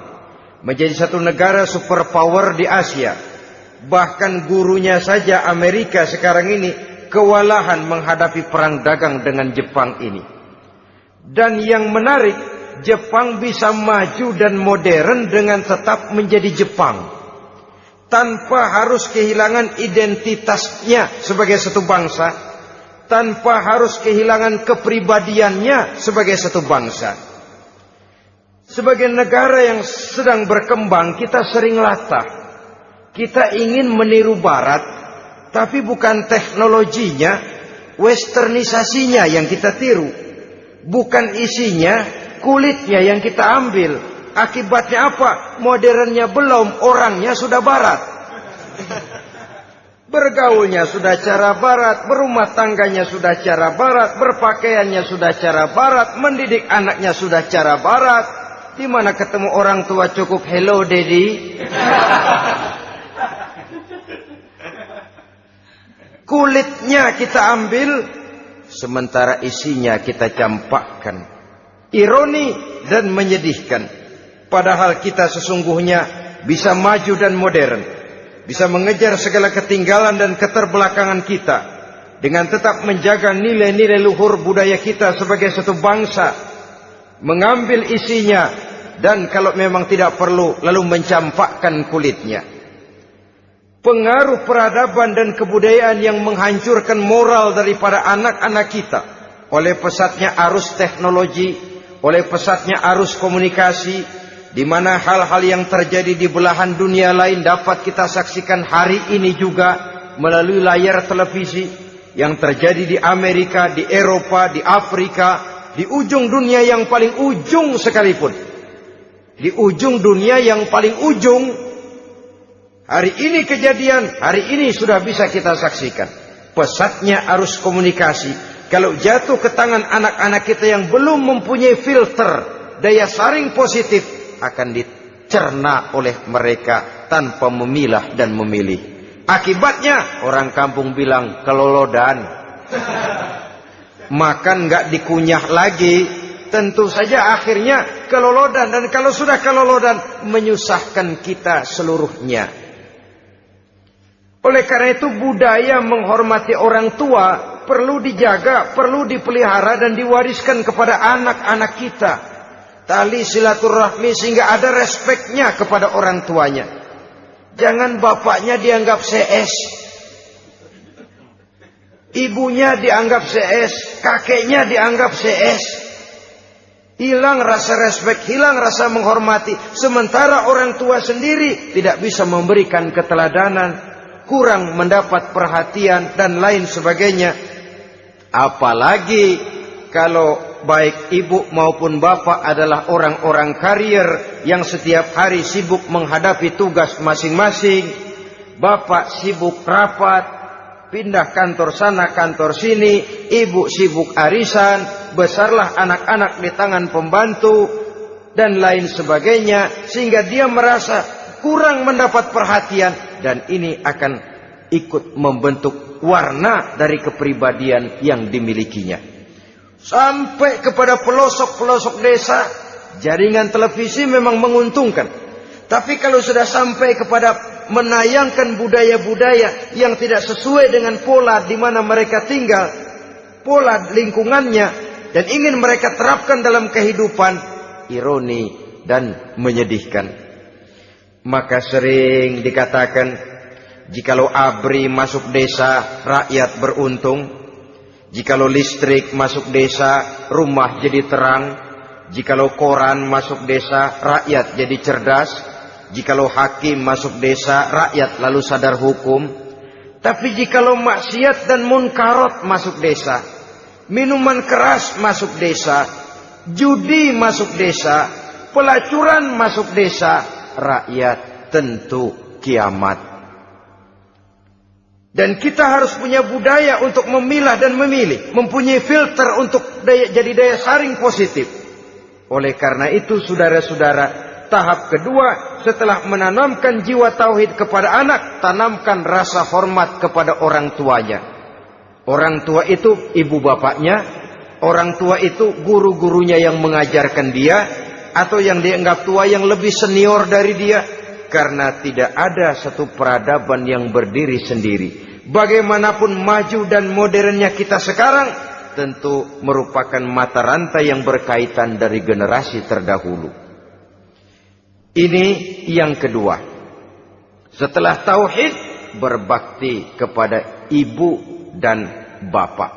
[SPEAKER 1] menjadi satu negara superpower di Asia. Bahkan gurunya saja Amerika sekarang ini kewalahan menghadapi perang dagang dengan Jepang ini. Dan yang menarik, Jepang bisa maju dan modern dengan tetap menjadi Jepang, tanpa harus kehilangan identitasnya sebagai satu bangsa, tanpa harus kehilangan kepribadiannya sebagai satu bangsa. Sebagai negara yang sedang berkembang, kita sering latah. Kita ingin meniru Barat, tapi bukan teknologinya, westernisasinya yang kita tiru. Bukan isinya, kulitnya yang kita ambil. Akibatnya apa? Modernnya belum, orangnya sudah Barat. Bergaulnya sudah cara Barat, berumah tangganya sudah cara Barat, berpakaiannya sudah cara Barat, mendidik anaknya sudah cara Barat. Di mana ketemu orang tua cukup hello daddy. Kulitnya kita ambil, sementara isinya kita campakkan. Ironi dan menyedihkan. Padahal kita sesungguhnya bisa maju dan modern, bisa mengejar segala ketinggalan dan keterbelakangan kita, dengan tetap menjaga nilai-nilai luhur budaya kita sebagai satu bangsa, mengambil isinya, dan kalau memang tidak perlu, lalu mencampakkan kulitnya. Pengaruh peradaban dan kebudayaan yang menghancurkan moral daripada anak-anak kita oleh pesatnya arus teknologi, oleh pesatnya arus komunikasi, di mana hal-hal yang terjadi di belahan dunia lain dapat kita saksikan hari ini juga melalui layar televisi, yang terjadi di Amerika, di Eropa, di Afrika, di ujung dunia yang paling ujung sekalipun. Di ujung dunia yang paling ujung, hari ini kejadian, hari ini sudah bisa kita saksikan. Pesatnya arus komunikasi, kalau jatuh ke tangan anak-anak kita yang belum mempunyai filter, daya saring positif, akan dicerna oleh mereka tanpa memilah dan memilih. Akibatnya orang kampung bilang kelolodan. Makan nggak dikunyah lagi, tentu saja akhirnya kelolodan. Dan kalau sudah kelolodan, menyusahkan kita seluruhnya. Oleh karena itu budaya menghormati orang tua perlu dijaga, perlu dipelihara dan diwariskan kepada anak-anak kita. Tali silaturahmi sehingga ada respeknya kepada orang tuanya. Jangan bapaknya dianggap CS, ibunya dianggap CS, kakeknya dianggap CS. Hilang rasa respek, hilang rasa menghormati. Sementara orang tua sendiri tidak bisa memberikan keteladanan, kurang mendapat perhatian dan lain sebagainya. Apalagi kalau baik ibu maupun bapak adalah orang-orang karier yang setiap hari sibuk menghadapi tugas masing-masing. Bapak sibuk rapat, pindah kantor sana kantor sini, ibu sibuk arisan, besarlah anak-anak di tangan pembantu dan lain sebagainya, sehingga dia merasa kurang mendapat perhatian, dan ini akan ikut membentuk warna dari kepribadian yang dimilikinya. Sampai kepada pelosok-pelosok desa, jaringan televisi memang menguntungkan. Tapi kalau sudah sampai kepada menayangkan budaya-budaya yang tidak sesuai dengan pola di mana mereka tinggal, pola lingkungannya, dan ingin mereka terapkan dalam kehidupan, ironi dan menyedihkan. Maka sering dikatakan, jikalau ABRI masuk desa, rakyat beruntung. Jikalau listrik masuk desa, rumah jadi terang. Jikalau koran masuk desa, rakyat jadi cerdas. Jikalau hakim masuk desa, rakyat lalu sadar hukum. Tapi jikalau maksiat dan munkarat masuk desa, minuman keras masuk desa, judi masuk desa, pelacuran masuk desa, rakyat tentu kiamat. Dan kita harus punya budaya untuk memilah dan memilih, mempunyai filter untuk jadi daya saring positif. Oleh karena itu saudara-saudara, tahap kedua setelah menanamkan jiwa tauhid kepada anak, tanamkan rasa hormat kepada orang tuanya. Orang tua itu ibu bapaknya, orang tua itu guru-gurunya yang mengajarkan dia, atau yang dianggap tua yang lebih senior dari dia. Karena tidak ada satu peradaban yang berdiri sendiri. Bagaimanapun maju dan modernnya kita sekarang, tentu merupakan mata rantai yang berkaitan dari generasi terdahulu. Ini yang kedua. Setelah tauhid, berbakti kepada ibu dan bapak.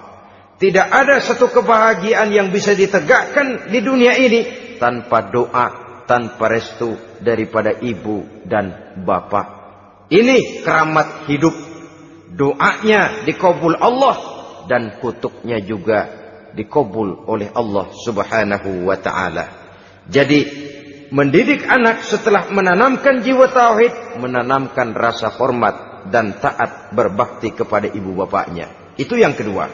[SPEAKER 1] Tidak ada satu kebahagiaan yang bisa ditegakkan di dunia ini tanpa doa, tanpa restu daripada ibu dan bapak. Ini keramat hidup. Doanya dikabul Allah dan kutuknya juga dikabul oleh Allah Subhanahu wa ta'ala. Jadi mendidik anak setelah menanamkan jiwa tauhid, menanamkan rasa hormat dan taat berbakti kepada ibu bapaknya. Itu yang kedua.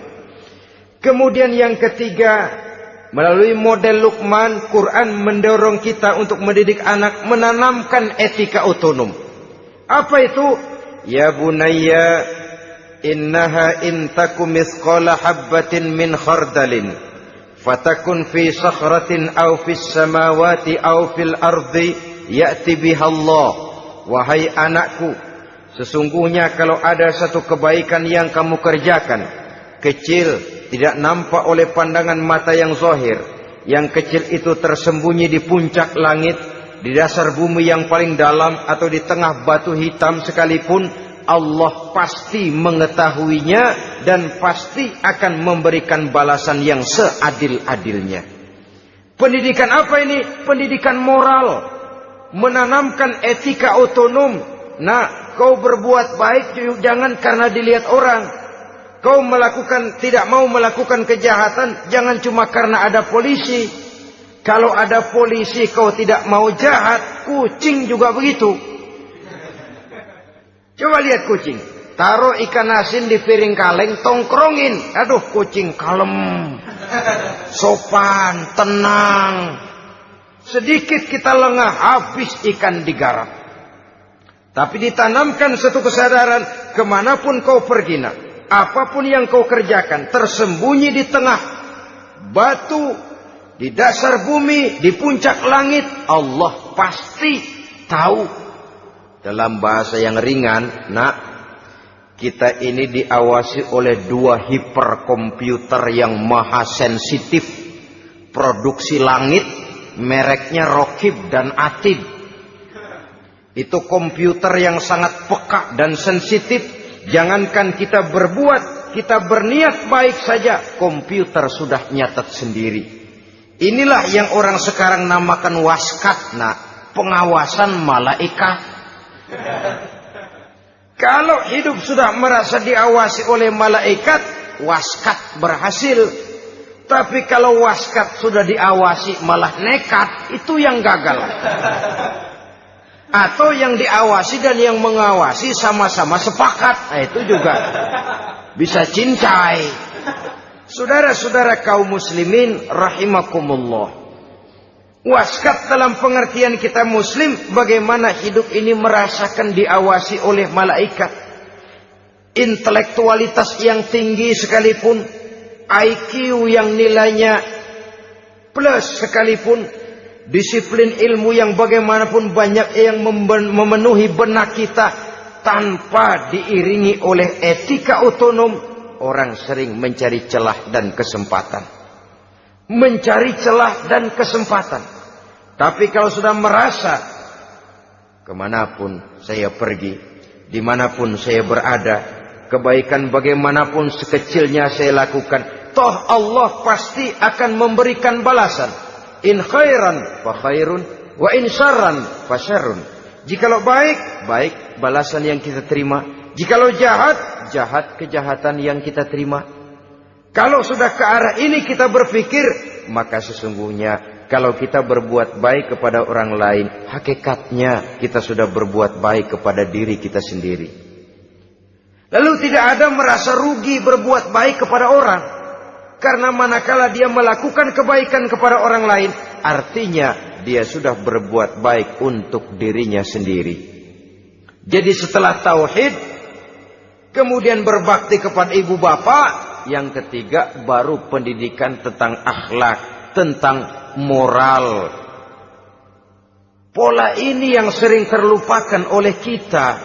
[SPEAKER 1] Kemudian yang ketiga, melalui model Luqman, Quran mendorong kita untuk mendidik anak menanamkan etika otonom. Apa itu? Ya bunayya innaha in takum mithqala habbatin min khardalin fatakun fi sakhratin aw fis samawati aw fil ardi ya'ti biha Allah. Wahai anakku, sesungguhnya kalau ada satu kebaikan yang kamu kerjakan, kecil, tidak nampak oleh pandangan mata yang zahir, yang kecil itu tersembunyi di puncak langit, di dasar bumi yang paling dalam, atau di tengah batu hitam sekalipun, Allah pasti mengetahuinya dan pasti akan memberikan balasan yang seadil-adilnya. Pendidikan apa ini? Pendidikan moral, menanamkan etika otonom. Nah, kau berbuat baik jangan karena dilihat orang. Kau tidak mau melakukan kejahatan jangan cuma karena ada polisi. Kalau ada polisi kau tidak mau jahat, kucing juga begitu. Coba lihat kucing, taruh ikan asin di piring kaleng, tongkrongin. Aduh, kucing kalem, sopan, tenang. Sedikit kita lengah, habis ikan digarap. Tapi ditanamkan satu kesadaran, kemanapun kau pergi nak, apapun yang kau kerjakan, tersembunyi di tengah batu, di dasar bumi, di puncak langit, Allah pasti tahu. Dalam bahasa yang ringan, nak, Kita ini diawasi oleh 2 hiperkomputer yang maha sensitif. Produksi langit, mereknya Rokib dan Atid. Itu komputer yang sangat peka dan sensitif. Jangankan kita berbuat, kita berniat baik saja, komputer sudah nyatat sendiri. Inilah yang orang sekarang namakan waskat, pengawasan malaikat. Kalau hidup sudah merasa diawasi oleh malaikat, waskat berhasil. Tapi kalau waskat sudah diawasi malah nekat, itu yang gagal. Atau yang diawasi dan yang mengawasi sama-sama sepakat, itu juga bisa cincai. Saudara-saudara kaum muslimin rahimakumullah. Waskat dalam pengertian kita muslim, bagaimana hidup ini merasakan diawasi oleh malaikat. Intelektualitas yang tinggi sekalipun, IQ yang nilainya plus sekalipun, disiplin ilmu yang bagaimanapun banyak yang memenuhi benak kita, tanpa diiringi oleh etika otonom, orang sering mencari celah dan kesempatan. Mencari celah dan kesempatan. Tapi kalau sudah merasa, kemanapun saya pergi, dimanapun saya berada, kebaikan bagaimanapun sekecilnya saya lakukan, toh Allah pasti akan memberikan balasan. In khairan fa khairun, wa in syarran fa syarrun. Jikalau baik, baik balasan yang kita terima. Jikalau jahat, jahat kejahatan yang kita terima. Kalau sudah ke arah ini kita berpikir, maka sesungguhnya kalau kita berbuat baik kepada orang lain, hakikatnya kita sudah berbuat baik kepada diri kita sendiri. Lalu tidak ada merasa rugi berbuat baik kepada orang. Karena manakala dia melakukan kebaikan kepada orang lain, artinya dia sudah berbuat baik untuk dirinya sendiri. Jadi setelah tauhid, kemudian berbakti kepada ibu bapak, yang ketiga baru pendidikan tentang akhlak, tentang moral. Pola ini yang sering terlupakan oleh kita,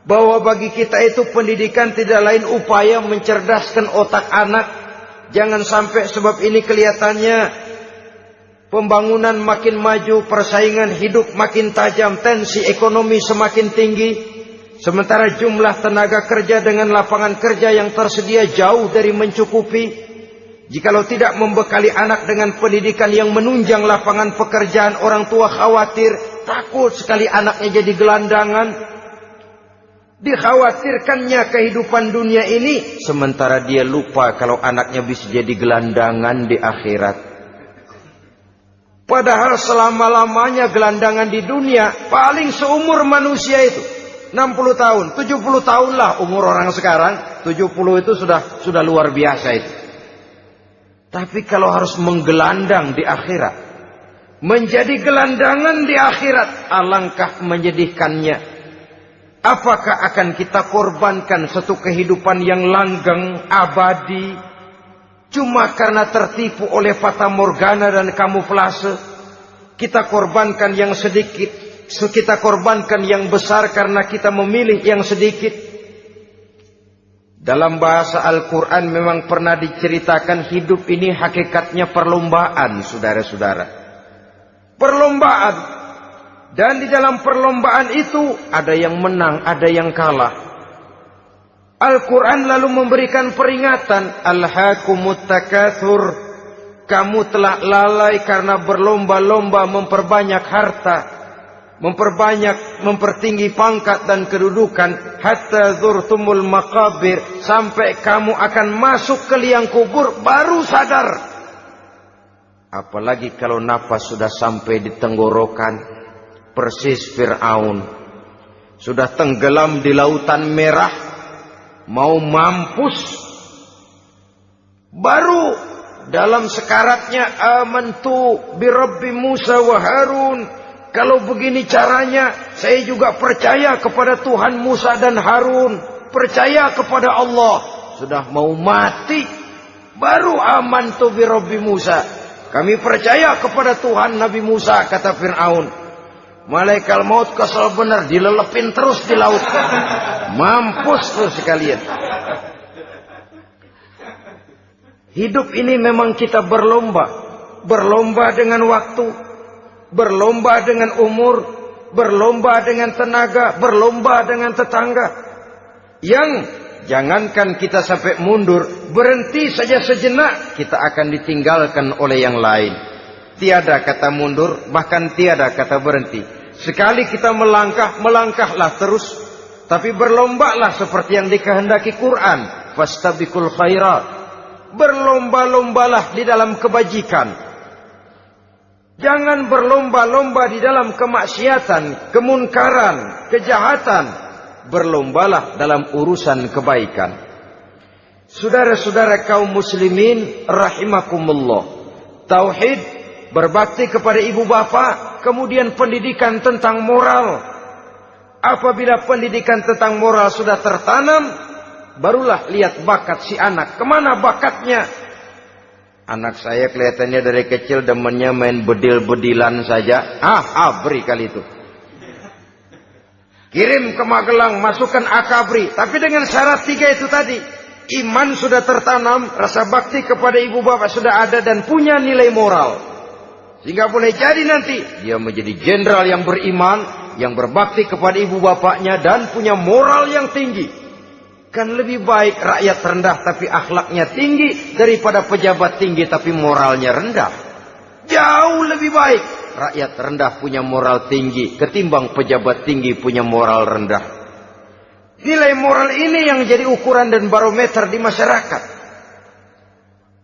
[SPEAKER 1] bahwa bagi kita itu pendidikan tidak lain upaya mencerdaskan otak anak. Jangan sampai sebab ini kelihatannya pembangunan makin maju, persaingan hidup makin tajam, tensi ekonomi semakin tinggi, sementara jumlah tenaga kerja dengan lapangan kerja yang tersedia jauh dari mencukupi. Jikalau tidak membekali anak dengan pendidikan yang menunjang lapangan pekerjaan, orang tua khawatir, takut sekali anaknya jadi gelandangan. Dikhawatirkannya kehidupan dunia ini, sementara dia lupa kalau anaknya bisa jadi gelandangan di akhirat. Padahal selama-lamanya gelandangan di dunia, paling seumur manusia itu 60 tahun, 70 tahun lah umur orang sekarang. 70 itu sudah luar biasa itu. Tapi kalau harus menggelandang di akhirat, menjadi gelandangan di akhirat, alangkah menyedihkannya. Apakah akan kita korbankan satu kehidupan yang langgeng, abadi, cuma karena tertipu oleh fata morgana dan kamuflase? Kita korbankan yang sedikit, kita korbankan yang besar karena kita memilih yang sedikit. Dalam bahasa Al-Quran memang pernah diceritakan hidup ini hakikatnya perlombaan, saudara-saudara. Perlombaan. Dan di dalam perlombaan itu ada yang menang, ada yang kalah. Al-Quran lalu memberikan peringatan. Alhaakumut takatsur. Kamu telah lalai karena berlomba-lomba memperbanyak harta, mempertinggi pangkat dan kedudukan. Hatta zurtumul maqabir. Sampai kamu akan masuk ke liang kubur baru sadar. Apalagi kalau nafas sudah sampai di tenggorokan. Persis Fir'aun sudah tenggelam di lautan merah, mau mampus, baru dalam sekaratnya amantu bi Rabbi Musa wa Harun. Kalau begini caranya, saya juga percaya kepada Tuhan Musa dan Harun, percaya kepada Allah. Sudah mau mati, baru amantu bi Rabbi Musa. Kami percaya kepada Tuhan Nabi Musa, kata Fir'aun. Malaikat maut kesel bener, dilelepin terus di laut. Mampus terus sekalian. Hidup ini memang kita berlomba. Berlomba dengan waktu, berlomba dengan umur, berlomba dengan tenaga, berlomba dengan tetangga. Yang jangankan kita sampai mundur, berhenti saja sejenak, kita akan ditinggalkan oleh yang lain. Tiada kata mundur, bahkan tiada kata berhenti. Sekali kita melangkah, melangkahlah terus. Tapi berlombalah seperti yang dikehendaki Quran. Fastabiqul khairat. Berlomba-lombalah di dalam kebajikan. Jangan berlomba-lomba di dalam kemaksiatan, kemunkaran, kejahatan. Berlombalah dalam urusan kebaikan. Saudara-saudara kaum muslimin rahimakumullah. Tauhid, berbakti kepada ibu bapak, kemudian pendidikan tentang moral. Apabila pendidikan tentang moral sudah tertanam, barulah lihat bakat si anak. Kemana bakatnya? Anak saya kelihatannya dari kecil demennya main bedil-bedilan saja. Abri kali itu. Kirim ke Magelang, masukkan akabri. Tapi dengan syarat 3 itu tadi. Iman sudah tertanam, rasa bakti kepada ibu bapak sudah ada, dan punya nilai moral. Sehingga boleh jadi nanti dia menjadi jenderal yang beriman, yang berbakti kepada ibu bapaknya, dan punya moral yang tinggi. Kan lebih baik rakyat rendah tapi akhlaknya tinggi, daripada pejabat tinggi tapi moralnya rendah. Jauh lebih baik rakyat rendah punya moral tinggi ketimbang pejabat tinggi punya moral rendah. Nilai moral ini yang jadi ukuran dan barometer di masyarakat.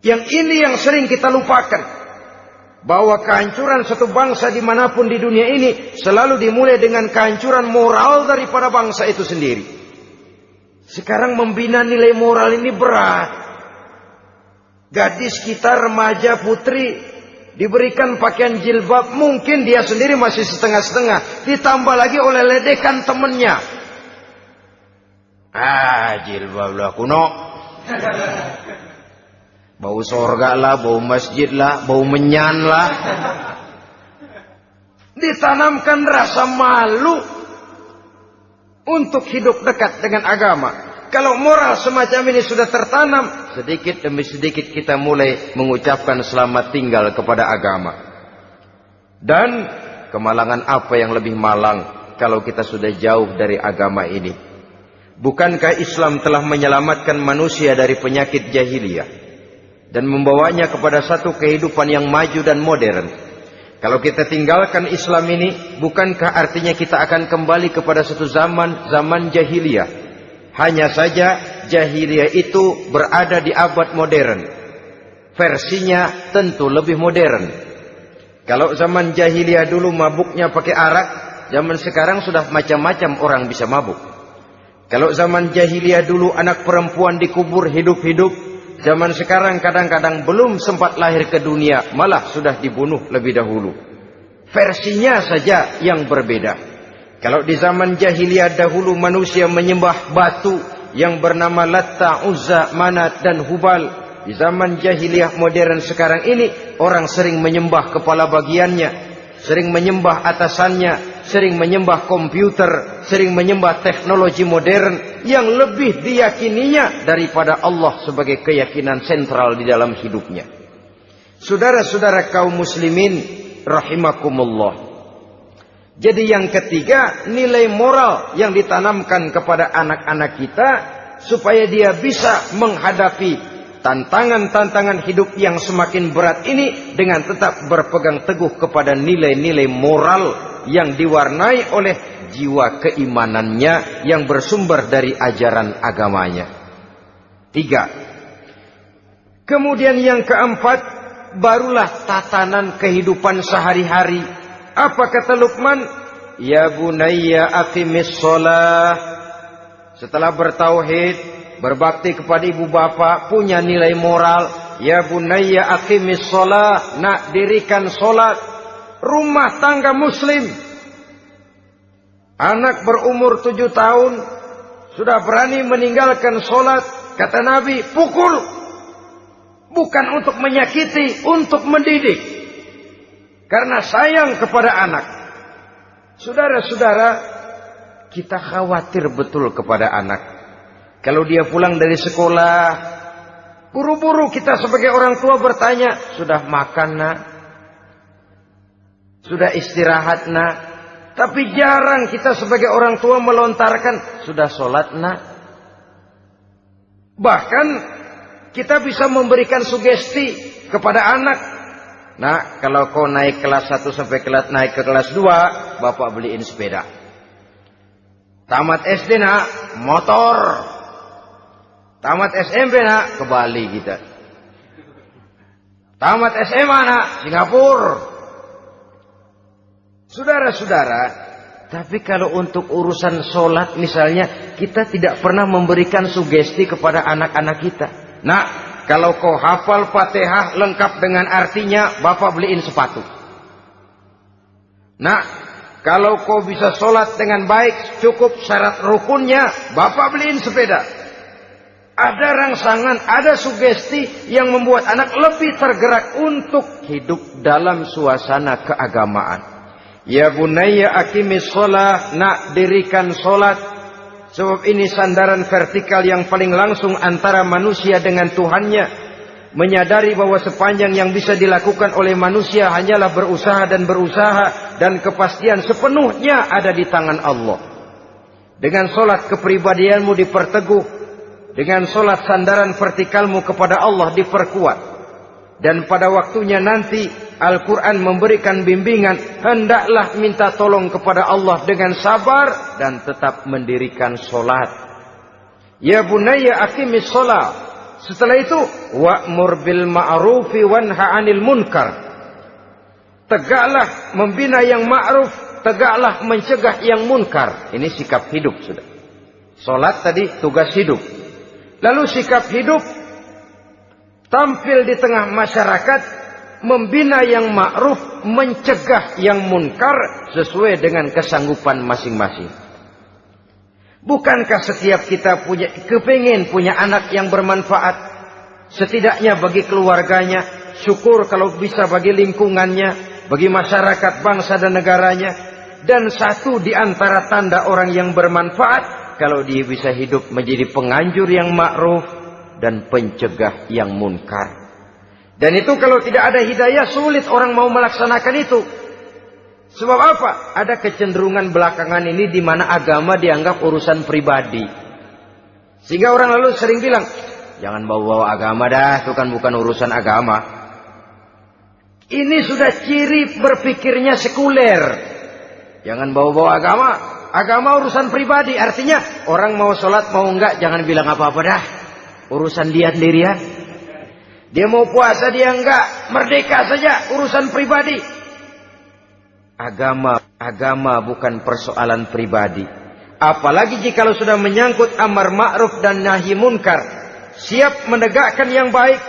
[SPEAKER 1] Yang ini yang sering kita lupakan. Bahwa kehancuran satu bangsa dimanapun di dunia ini selalu dimulai dengan kehancuran moral daripada bangsa itu sendiri. Sekarang membina nilai moral ini berat. Gadis kita, remaja, putri diberikan pakaian jilbab, mungkin dia sendiri masih setengah-setengah, ditambah lagi oleh ledekan temennya. Jilbab lah kuno. Bau sorga lah, bau masjid lah, bau menyan lah. Ditanamkan rasa malu untuk hidup dekat dengan agama. Kalau moral semacam ini sudah tertanam, sedikit demi sedikit kita mulai mengucapkan selamat tinggal kepada agama. Dan kemalangan apa yang lebih malang kalau kita sudah jauh dari agama ini? Bukankah Islam telah menyelamatkan manusia dari penyakit jahiliyah dan membawanya kepada satu kehidupan yang maju dan modern? Kalau kita tinggalkan Islam ini, bukankah artinya kita akan kembali kepada satu zaman jahiliyah? Hanya saja jahiliyah itu berada di abad modern. Versinya tentu lebih modern. Kalau zaman jahiliyah dulu mabuknya pakai arak, zaman sekarang sudah macam-macam orang bisa mabuk. Kalau zaman jahiliyah dulu anak perempuan dikubur hidup-hidup, zaman sekarang kadang-kadang belum sempat lahir ke dunia, malah sudah dibunuh lebih dahulu. Versinya saja yang berbeda. Kalau di zaman jahiliyah dahulu manusia menyembah batu yang bernama Latta, Uzza, Manat dan Hubal. Di zaman jahiliyah modern sekarang ini, orang sering menyembah kepala bagiannya, sering menyembah atasannya, sering menyembah komputer, sering menyembah teknologi modern yang lebih diyakininya daripada Allah sebagai keyakinan sentral di dalam hidupnya. Saudara-saudara kaum muslimin rahimakumullah. Jadi yang ketiga, nilai moral yang ditanamkan kepada anak-anak kita supaya dia bisa menghadapi tantangan-tantangan hidup yang semakin berat ini dengan tetap berpegang teguh kepada nilai-nilai moral yang diwarnai oleh jiwa keimanannya yang bersumber dari ajaran agamanya. 3. Kemudian yang keempat, barulah tatanan kehidupan sehari-hari. Apa kata Luqman? Ya bunayya aqimis shalah. Setelah bertauhid, berbakti kepada ibu bapa, punya nilai moral. Ya bunayya aqimis shalah. Nak, dirikan solat. Rumah tangga muslim. Anak berumur 7 tahun sudah berani meninggalkan solat. Kata Nabi, pukul. Bukan untuk menyakiti, untuk mendidik. Karena sayang kepada anak. Saudara-saudara, kita khawatir betul kepada anak. Kalau dia pulang dari sekolah, buru-buru kita sebagai orang tua bertanya, sudah makan nak? Sudah istirahat nak? Tapi jarang kita sebagai orang tua melontarkan, sudah sholat nak? Bahkan kita bisa memberikan sugesti kepada anak. Nah, kalau kau naik kelas 1 sampai naik ke kelas 2, bapak beliin sepeda. Tamat SD nak, motor. Tamat SMP nak, ke Bali kita. Tamat SMA nak, Singapura. Saudara-saudara, tapi kalau untuk urusan sholat misalnya, kita tidak pernah memberikan sugesti kepada anak-anak kita. Nah, kalau kau hafal Fatihah lengkap dengan artinya, bapak beliin sepatu. Nah, kalau kau bisa sholat dengan baik, cukup syarat rukunnya, bapak beliin sepeda. Ada rangsangan, ada sugesti yang membuat anak lebih tergerak untuk hidup dalam suasana keagamaan. Ya bunayya aqimis shalah, nak dirikan sholat. Sebab ini sandaran vertikal yang paling langsung antara manusia dengan Tuhannya. Menyadari bahwa sepanjang yang bisa dilakukan oleh manusia hanyalah berusaha dan berusaha. Dan kepastian sepenuhnya ada di tangan Allah. Dengan sholat kepribadianmu diperteguh. Dengan sholat sandaran vertikalmu kepada Allah diperkuat. Dan pada waktunya nanti Al-Quran memberikan bimbingan. Hendaklah minta tolong kepada Allah dengan sabar. Dan tetap mendirikan sholat. Ya bunayya aqimis sholat. Setelah itu wa'mur bil ma'rufi wanha 'anil munkar. Tegaklah membina yang ma'ruf. Tegaklah mencegah yang munkar. Ini sikap hidup sudah. Sholat tadi tugas hidup. Lalu sikap hidup. Tampil di tengah masyarakat, membina yang ma'ruf, mencegah yang munkar sesuai dengan kesanggupan masing-masing. Bukankah setiap kita kepingin punya anak yang bermanfaat? Setidaknya bagi keluarganya, syukur kalau bisa bagi lingkungannya, bagi masyarakat, bangsa dan negaranya. Dan satu di antara tanda orang yang bermanfaat, kalau dia bisa hidup menjadi penganjur yang ma'ruf dan pencegah yang munkar. Dan itu kalau tidak ada hidayah, sulit orang mau melaksanakan itu. Sebab apa? Ada kecenderungan belakangan ini di mana agama dianggap urusan pribadi. Sehingga orang lalu sering bilang, jangan bawa-bawa agama dah, itu kan bukan urusan agama. Ini sudah ciri berpikirnya sekuler. Jangan bawa-bawa agama. Agama urusan pribadi. Artinya orang mau sholat mau enggak, jangan bilang apa-apa dah. Urusan dia sendirian. Dia mau puasa dia enggak, merdeka saja, urusan pribadi. Agama bukan persoalan pribadi. Apalagi jika sudah menyangkut amar ma'ruf dan nahi munkar. Siap menegakkan yang baik,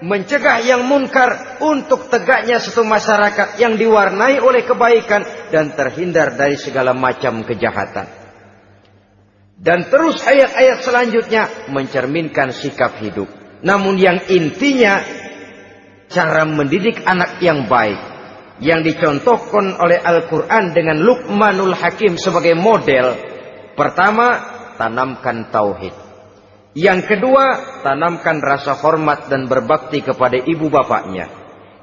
[SPEAKER 1] mencegah yang munkar untuk tegaknya satu masyarakat yang diwarnai oleh kebaikan dan terhindar dari segala macam kejahatan. Dan terus ayat-ayat selanjutnya mencerminkan sikap hidup. Namun yang intinya cara mendidik anak yang baik yang dicontohkan oleh Al-Quran dengan Luqmanul Hakim sebagai model. Pertama, tanamkan tauhid. Yang kedua, tanamkan rasa hormat dan berbakti kepada ibu bapaknya.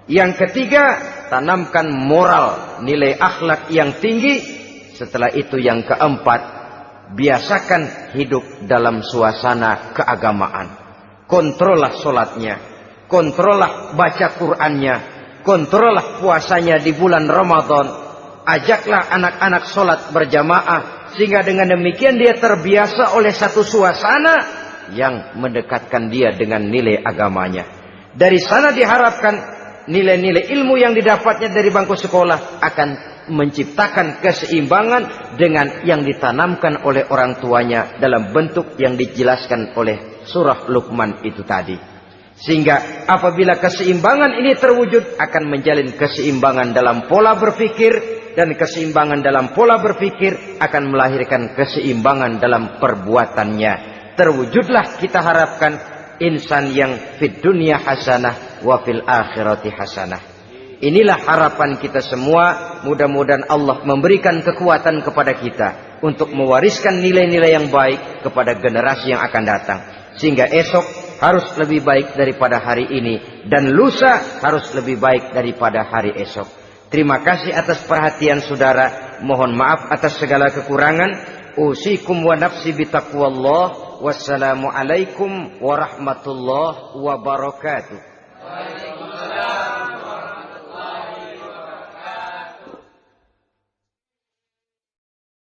[SPEAKER 1] Yang ketiga, tanamkan moral, nilai akhlak yang tinggi. Setelah itu yang keempat, biasakan hidup dalam suasana keagamaan. Kontrollah sholatnya, kontrollah baca Qur'annya, kontrollah puasanya di bulan Ramadan. Ajaklah anak-anak sholat berjamaah, sehingga dengan demikian dia terbiasa oleh satu suasana yang mendekatkan dia dengan nilai agamanya. Dari sana diharapkan nilai-nilai ilmu yang didapatnya dari bangku sekolah akan menciptakan keseimbangan dengan yang ditanamkan oleh orang tuanya dalam bentuk yang dijelaskan oleh surah Luqman itu tadi. Sehingga apabila keseimbangan ini terwujud, akan menjalin keseimbangan dalam pola berpikir, dan keseimbangan dalam pola berpikir akan melahirkan keseimbangan dalam perbuatannya. Terwujudlah kita harapkan insan yang fid dunya hasanah wa fil akhirati hasanah. Inilah harapan kita semua. Mudah-mudahan Allah memberikan kekuatan kepada kita untuk mewariskan nilai-nilai yang baik kepada generasi yang akan datang. Sehingga esok harus lebih baik daripada hari ini, dan lusa harus lebih baik daripada hari esok. Terima kasih atas perhatian saudara. Mohon maaf atas segala kekurangan. Usikum wa nafsi bitaqwallah. Wassalamualaikum warahmatullahi wabarakatuh.